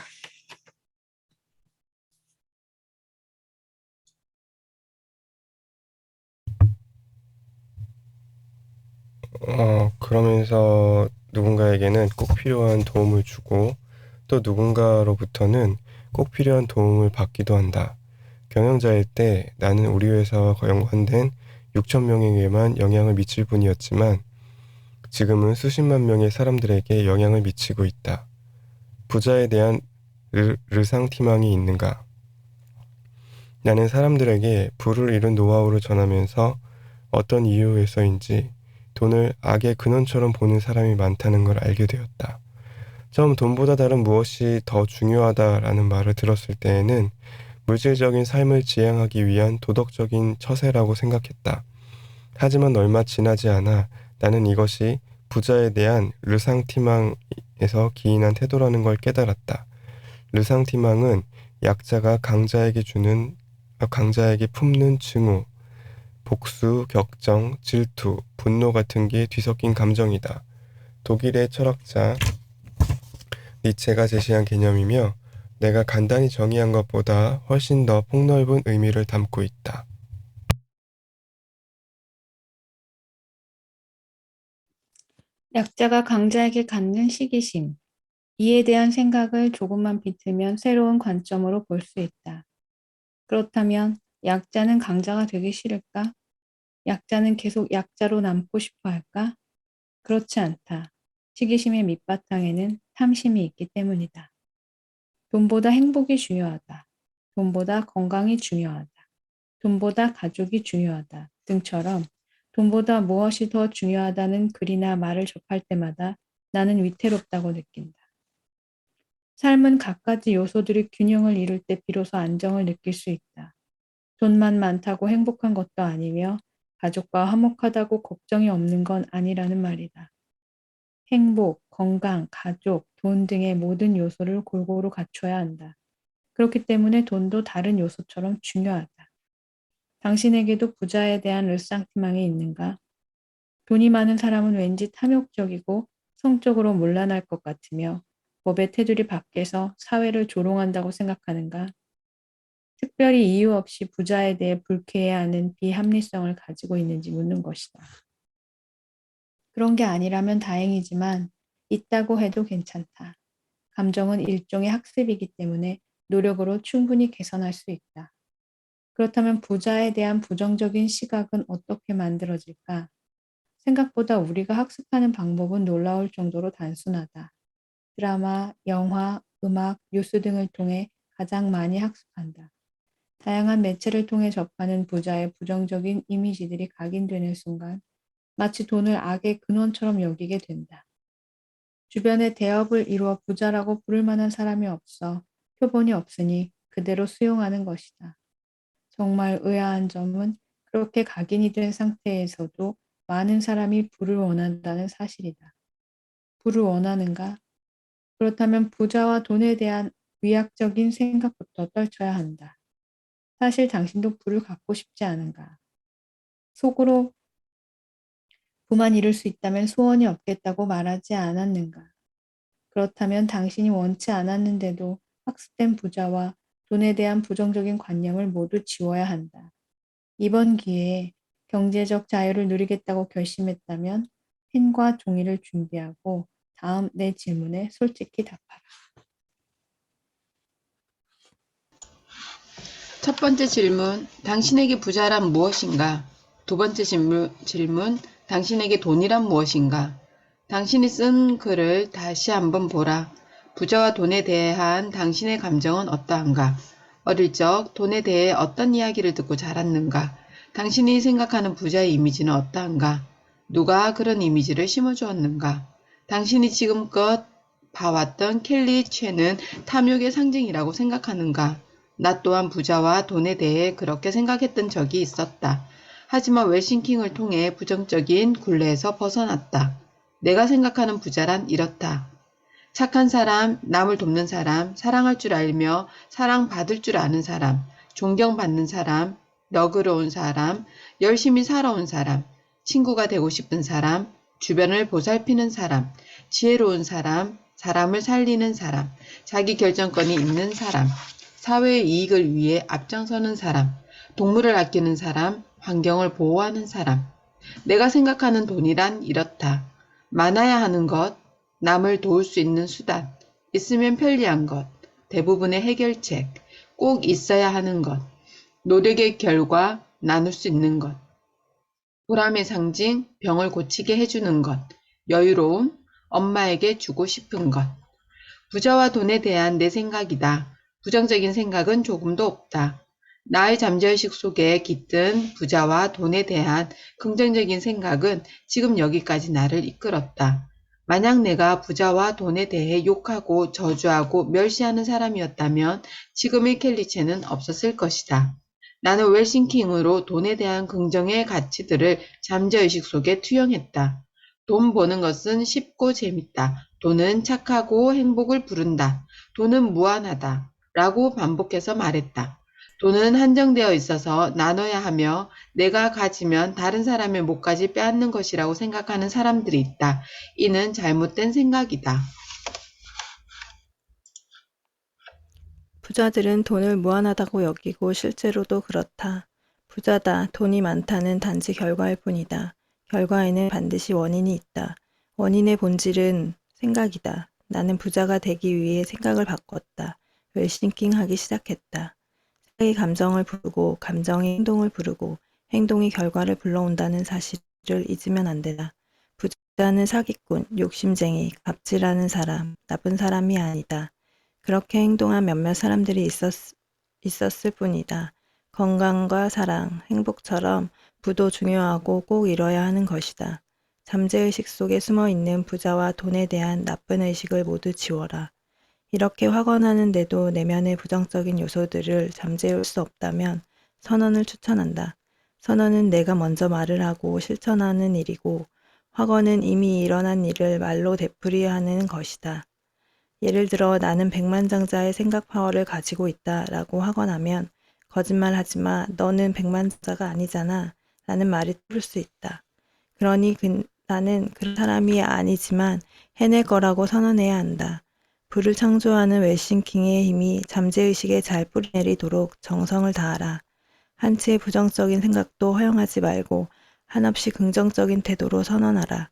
그러면서 누군가에게는 꼭 필요한 도움을 주고 또 누군가로부터는 꼭 필요한 도움을 받기도 한다. 경영자일 때 나는 우리 회사와 연관된 6천 명에게만 영향을 미칠 뿐이었지만 지금은 수십만 명의 사람들에게 영향을 미치고 있다. 부자에 대한 르상티망이 있는가? 나는 사람들에게 부를 이룬 노하우를 전하면서 어떤 이유에서인지 돈을 악의 근원처럼 보는 사람이 많다는 걸 알게 되었다. 처음 돈보다 다른 무엇이 더 중요하다라는 말을 들었을 때에는 물질적인 삶을 지향하기 위한 도덕적인 처세라고 생각했다. 하지만 얼마 지나지 않아 나는 이것이 부자에 대한 르상티망에서 기인한 태도라는 걸 깨달았다. 르상티망은 약자가 강자에게 품는 증오, 복수, 격정, 질투, 분노 같은 게 뒤섞인 감정이다. 독일의 철학자 니체가 제시한 개념이며 내가 간단히 정의한 것보다 훨씬 더 폭넓은 의미를 담고 있다. 약자가 강자에게 갖는 시기심. 이에 대한 생각을 조금만 비틀면 새로운 관점으로 볼 수 있다. 그렇다면 약자는 강자가 되기 싫을까? 약자는 계속 약자로 남고 싶어 할까? 그렇지 않다. 시기심의 밑바탕에는 탐심이 있기 때문이다. 돈보다 행복이 중요하다. 돈보다 건강이 중요하다. 돈보다 가족이 중요하다 등처럼 돈보다 무엇이 더 중요하다는 글이나 말을 접할 때마다 나는 위태롭다고 느낀다. 삶은 갖가지 요소들이 균형을 이룰 때 비로소 안정을 느낄 수 있다. 돈만 많다고 행복한 것도 아니며 가족과 화목하다고 걱정이 없는 건 아니라는 말이다. 행복, 건강, 가족, 돈 등의 모든 요소를 골고루 갖춰야 한다. 그렇기 때문에 돈도 다른 요소처럼 중요하다. 당신에게도 부자에 대한 일상희망이 있는가? 돈이 많은 사람은 왠지 탐욕적이고 성적으로 문란할 것 같으며 법의 테두리 밖에서 사회를 조롱한다고 생각하는가? 특별히 이유 없이 부자에 대해 불쾌해하는 비합리성을 가지고 있는지 묻는 것이다. 그런 게 아니라면 다행이지만 있다고 해도 괜찮다. 감정은 일종의 학습이기 때문에 노력으로 충분히 개선할 수 있다. 그렇다면 부자에 대한 부정적인 시각은 어떻게 만들어질까? 생각보다 우리가 학습하는 방법은 놀라울 정도로 단순하다. 드라마, 영화, 음악, 뉴스 등을 통해 가장 많이 학습한다. 다양한 매체를 통해 접하는 부자의 부정적인 이미지들이 각인되는 순간 마치 돈을 악의 근원처럼 여기게 된다. 주변에 대업을 이루어 부자라고 부를 만한 사람이 없어 표본이 없으니 그대로 수용하는 것이다. 정말 의아한 점은 그렇게 각인이 된 상태에서도 많은 사람이 부를 원한다는 사실이다. 부를 원하는가? 그렇다면 부자와 돈에 대한 위약적인 생각부터 떨쳐야 한다. 사실 당신도 부를 갖고 싶지 않은가? 속으로 부만 이룰 수 있다면 소원이 없겠다고 말하지 않았는가? 그렇다면 당신이 원치 않았는데도 학습된 부자와 돈에 대한 부정적인 관념을 모두 지워야 한다. 이번 기회에 경제적 자유를 누리겠다고 결심했다면 펜과 종이를 준비하고 다음 내 질문에 솔직히 답하라. 첫 번째 질문, 당신에게 부자란 무엇인가? 두 번째 질문, 당신에게 돈이란 무엇인가? 당신이 쓴 글을 다시 한번 보라. 부자와 돈에 대한 당신의 감정은 어떠한가? 어릴 적 돈에 대해 어떤 이야기를 듣고 자랐는가? 당신이 생각하는 부자의 이미지는 어떠한가? 누가 그런 이미지를 심어주었는가? 당신이 지금껏 봐왔던 켈리 최는 탐욕의 상징이라고 생각하는가? 나 또한 부자와 돈에 대해 그렇게 생각했던 적이 있었다. 하지만 웰싱킹을 통해 부정적인 굴레에서 벗어났다. 내가 생각하는 부자란 이렇다. 착한 사람, 남을 돕는 사람, 사랑할 줄 알며 사랑받을 줄 아는 사람, 존경받는 사람, 너그러운 사람, 열심히 살아온 사람, 친구가 되고 싶은 사람, 주변을 보살피는 사람, 지혜로운 사람, 사람을 살리는 사람, 자기 결정권이 있는 사람, 사회의 이익을 위해 앞장서는 사람, 동물을 아끼는 사람, 환경을 보호하는 사람. 내가 생각하는 돈이란 이렇다. 많아야 하는 것, 남을 도울 수 있는 수단, 있으면 편리한 것, 대부분의 해결책, 꼭 있어야 하는 것, 노력의 결과, 나눌 수 있는 것, 보람의 상징, 병을 고치게 해주는 것, 여유로움, 엄마에게 주고 싶은 것. 부자와 돈에 대한 내 생각이다. 부정적인 생각은 조금도 없다. 나의 잠재의식 속에 깃든 부자와 돈에 대한 긍정적인 생각은 지금 여기까지 나를 이끌었다. 만약 내가 부자와 돈에 대해 욕하고 저주하고 멸시하는 사람이었다면 지금의 켈리체는 없었을 것이다. 나는 웰싱킹으로 돈에 대한 긍정의 가치들을 잠재의식 속에 투영했다. 돈 버는 것은 쉽고 재밌다. 돈은 착하고 행복을 부른다. 돈은 무한하다. 라고 반복해서 말했다. 돈은 한정되어 있어서 나눠야 하며 내가 가지면 다른 사람의 몫까지 빼앗는 것이라고 생각하는 사람들이 있다. 이는 잘못된 생각이다. 부자들은 돈을 무한하다고 여기고 실제로도 그렇다. 부자다, 돈이 많다는 단지 결과일 뿐이다. 결과에는 반드시 원인이 있다. 원인의 본질은 생각이다. 나는 부자가 되기 위해 생각을 바꿨다. 웰싱킹하기 시작했다. 생각이 감정을 부르고 감정이 행동을 부르고 행동이 결과를 불러온다는 사실을 잊으면 안 된다. 부자는 사기꾼, 욕심쟁이, 갑질하는 사람, 나쁜 사람이 아니다. 그렇게 행동한 몇몇 사람들이 있었을 뿐이다. 건강과 사랑, 행복처럼 부도 중요하고 꼭 이뤄야 하는 것이다. 잠재의식 속에 숨어 있는 부자와 돈에 대한 나쁜 의식을 모두 지워라. 이렇게 확언하는데도 내면의 부정적인 요소들을 잠재울 수 없다면 선언을 추천한다. 선언은 내가 먼저 말을 하고 실천하는 일이고 확언은 이미 일어난 일을 말로 되풀이하는 것이다. 예를 들어 나는 백만장자의 생각 파워를 가지고 있다 라고 확언하면 거짓말하지 마. 너는 백만장자가 아니잖아. 라는 말이 떠올 수 있다. 그러니 나는 그런 사람이 아니지만 해낼 거라고 선언해야 한다. 부를 창조하는 웰싱킹의 힘이 잠재의식에 잘 뿌리내리도록 정성을 다하라. 한치의 부정적인 생각도 허용하지 말고 한없이 긍정적인 태도로 선언하라.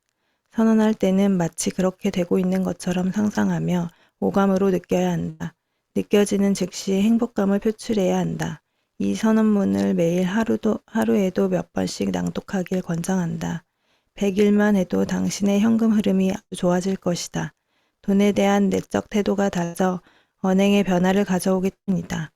선언할 때는 마치 그렇게 되고 있는 것처럼 상상하며 오감으로 느껴야 한다. 느껴지는 즉시 행복감을 표출해야 한다. 이 선언문을 매일 하루에도 몇 번씩 낭독하길 권장한다. 100일만 해도 당신의 현금 흐름이 아주 좋아질 것이다. 돈에 대한 내적 태도가 달라져 언행의 변화를 가져오기 때문이다.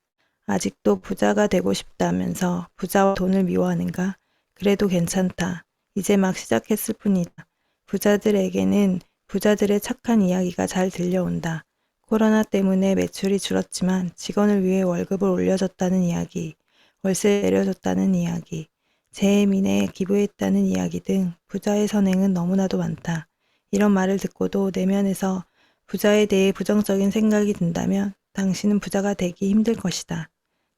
아직도 부자가 되고 싶다면서 부자와 돈을 미워하는가? 그래도 괜찮다. 이제 막 시작했을 뿐이다. 부자들에게는 부자들의 착한 이야기가 잘 들려온다. 코로나 때문에 매출이 줄었지만 직원을 위해 월급을 올려줬다는 이야기, 월세 내려줬다는 이야기, 재민에 기부했다는 이야기 등 부자의 선행은 너무나도 많다. 이런 말을 듣고도 내면에서 부자에 대해 부정적인 생각이 든다면 당신은 부자가 되기 힘들 것이다.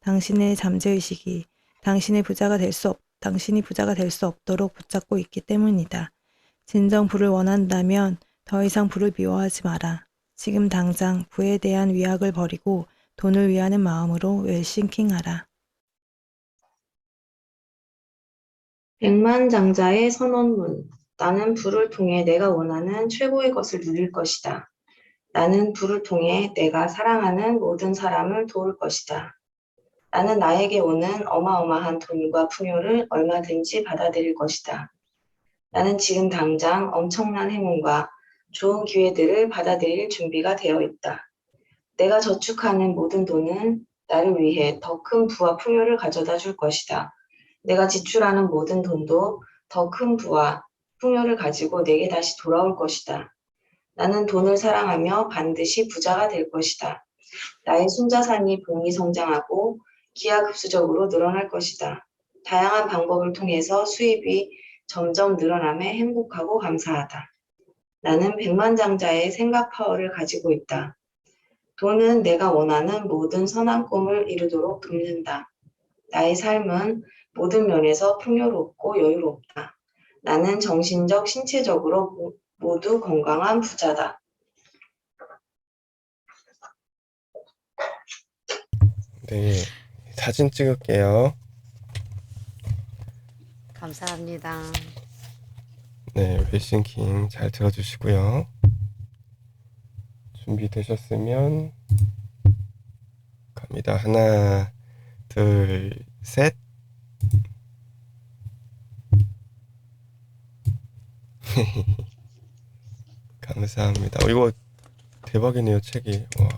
당신의 잠재의식이 당신이 부자가 될 수 없도록 붙잡고 있기 때문이다. 진정 부를 원한다면 더 이상 부를 미워하지 마라. 지금 당장 부에 대한 위약을 버리고 돈을 위하는 마음으로 웰싱킹하라. 백만장자의 선언문. 나는 부를 통해 내가 원하는 최고의 것을 누릴 것이다. 나는 부를 통해 내가 사랑하는 모든 사람을 도울 것이다. 나는 나에게 오는 어마어마한 돈과 풍요를 얼마든지 받아들일 것이다. 나는 지금 당장 엄청난 행운과 좋은 기회들을 받아들일 준비가 되어 있다. 내가 저축하는 모든 돈은 나를 위해 더 큰 부와 풍요를 가져다 줄 것이다. 내가 지출하는 모든 돈도 더 큰 부와 풍요를 가지고 내게 다시 돌아올 것이다. 나는 돈을 사랑하며 반드시 부자가 될 것이다. 나의 순자산이 봉이 성장하고 기하급수적으로 늘어날 것이다. 다양한 방법을 통해서 수입이 점점 늘어나며 행복하고 감사하다. 나는 백만장자의 생각 파워를 가지고 있다. 돈은 내가 원하는 모든 선한 꿈을 이루도록 돕는다. 나의 삶은 모든 면에서 풍요롭고 여유롭다. 나는 정신적, 신체적으로 모두 건강한 부자다. 네, 사진 찍을게요. 감사합니다. 네, 웰싱킹 잘 들어주시고요. 준비되셨으면 갑니다. 하나, 둘, 셋. 감사합니다. 이거 대박이네요, 책이. 와,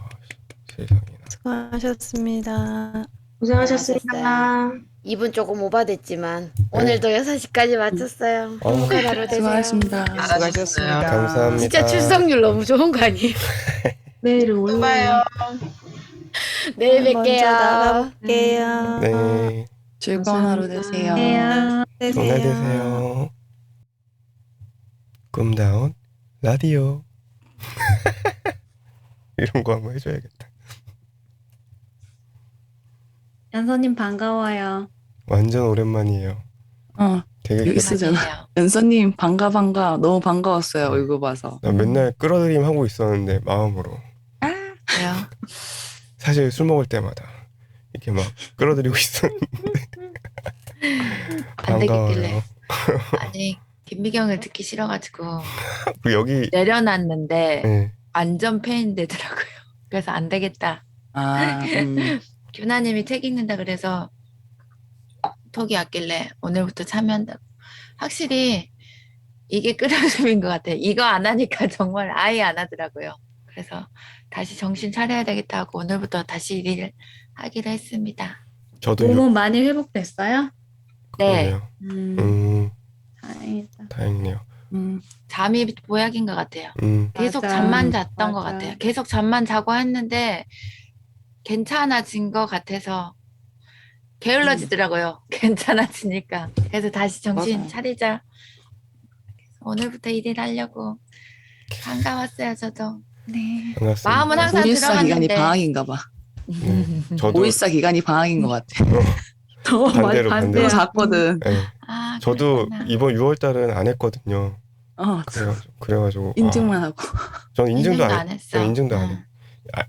세상에나. 수고하셨습니다. 고생하셨습니다. 2분 조금 오바됐지만 오늘도 6시까지 마쳤어요. 행복한 하루 되세요. 수고하셨습니다. 수고하셨습니다. 감사합니다. 진짜 출석률 너무 좋은 거 아니에요? 내일은 올라요. 내일 먼저 뵐게요. 나가볼게요. 네, 즐거운 하루 되세요. 좋은 날 되세요. 꿈다운 라디오. 이런 거 한번 해줘야겠다. 연서님 반가워요. 완전 오랜만이에요. 되게 여기 쓰잖아. 연서님 반가 너무 반가웠어요. 이거 봐서. 나 맨날 끌어들임 하고 있었는데 마음으로. 왜요? 사실 술 먹을 때마다 이렇게 막 끌어들이고 있었는데 안 되겠길래. 반가워요. 아니 김미경을 듣기 싫어가지고 그리고 여기 내려놨는데 네, 완전 폐인되더라고요. 그래서 안 되겠다. 아, 교나님이 책 읽는다 그래서 톡이 왔길래 오늘부터 참여한다고. 확실히 이게 끌어줌인 것 같아요. 이거 안 하니까 정말 아예 안 하더라고요. 그래서 다시 정신 차려야 되겠다 하고 오늘부터 다시 일을 하기로 했습니다. 저도 몸은 많이 회복됐어요? 네. 그러네요. 다행이다. 다행이네요. 잠이 보약인 것 같아요. 계속 맞아. 잠만 잤던 것 맞아. 같아요. 계속 잠만 자고 했는데 괜찮아진 것 같아서 게을러지더라고요. 괜찮아지니까. 그래서 다시 정신 맞아요. 차리자. 오늘부터 일을 하려고. 반가웠어요, 저도. 네. 반갑습니다. 마음은 항상 514 기간이 들어갔는데. 방학인가 봐. 네. 저도 514 기간이 방학인 것 같아. 반대로 또 잤거든. 네. 아, 저도 그렇구나. 이번 6월 달은 안 했거든요. 그래가지고 인증만 하고. 저는 인증도 안 했어. 네, 인증도 안 해.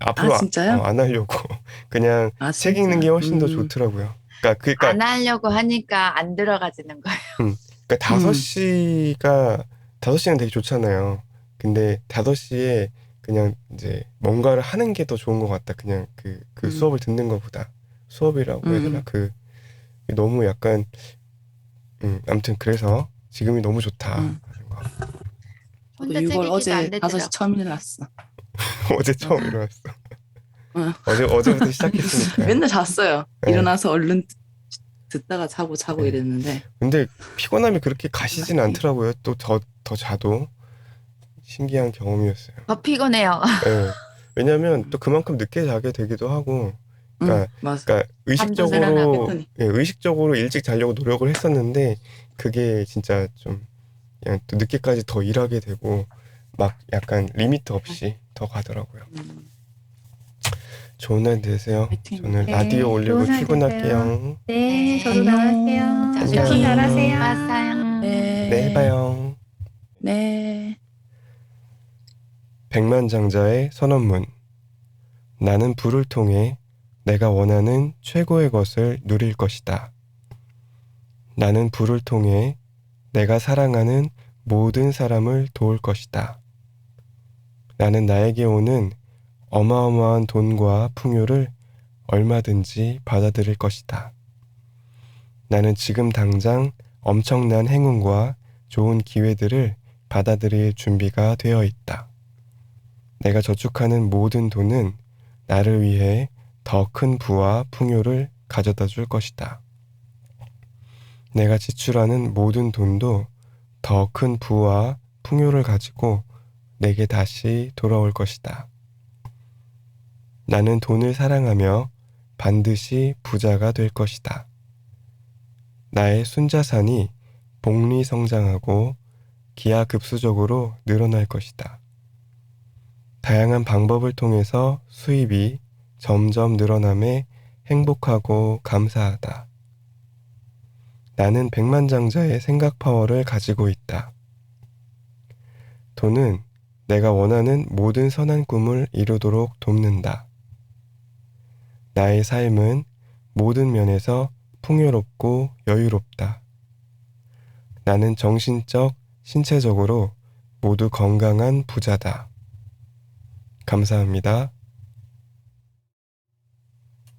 앞으로 진짜요? 안 하려고 그냥 아, 책 읽는 게 훨씬 더 진짜? 좋더라고요. 그러니까 안 하려고 하니까 안 들어가지는 거예요. 그러니까 5시는 되게 좋잖아요. 근데 5시에 그냥 이제 뭔가를 하는 게 더 좋은 것 같다. 그냥 그 수업을 듣는 것보다. 수업이라고 해야 되나? 너무 약간 아무튼 그래서 지금이 너무 좋다. 저도 혼자 책 6월 읽기도 어제 안 되더라고. 5시 처음 일어났어. 어제 처음 일어났어. 응. 어제부터 시작했으니까. 맨날 잤어요. 네. 일어나서 얼른 듣다가 자고 이랬는데. 근데 피곤함이 그렇게 가시진 않더라고요. 또 더 자도. 신기한 경험이었어요. 더 피곤해요. 네. 왜냐면 또 그만큼 늦게 자게 되기도 하고. 그러니까 의식적으로 일찍 자려고 노력을 했었는데 그게 진짜 좀 그냥 또 늦게까지 더 일하게 되고 막 약간 리미트 없이 더 가더라고요. 좋은 날 되세요. 저는 네, 라디오 올리고 좋은 날 출근할게요. 네, 저도 안녕. 나갈게요. 안녕. 출근 잘하세요. 봤어요. 내일 봐요. 네. 백만장자의 선언문. 나는 불을 통해 내가 원하는 최고의 것을 누릴 것이다. 나는 불을 통해 내가 사랑하는 모든 사람을 도울 것이다. 나는 나에게 오는 어마어마한 돈과 풍요를 얼마든지 받아들일 것이다. 나는 지금 당장 엄청난 행운과 좋은 기회들을 받아들일 준비가 되어 있다. 내가 저축하는 모든 돈은 나를 위해 더 큰 부와 풍요를 가져다 줄 것이다. 내가 지출하는 모든 돈도 더 큰 부와 풍요를 가지고 내게 다시 돌아올 것이다. 나는 돈을 사랑하며 반드시 부자가 될 것이다. 나의 순자산이 복리성장하고 기하급수적으로 늘어날 것이다. 다양한 방법을 통해서 수입이 점점 늘어남에 행복하고 감사하다. 나는 백만장자의 생각 파워를 가지고 있다. 돈은 내가 원하는 모든 선한 꿈을 이루도록 돕는다. 나의 삶은 모든 면에서 풍요롭고 여유롭다. 나는 정신적, 신체적으로 모두 건강한 부자다. 감사합니다.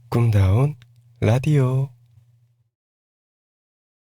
꿈다운 라디오.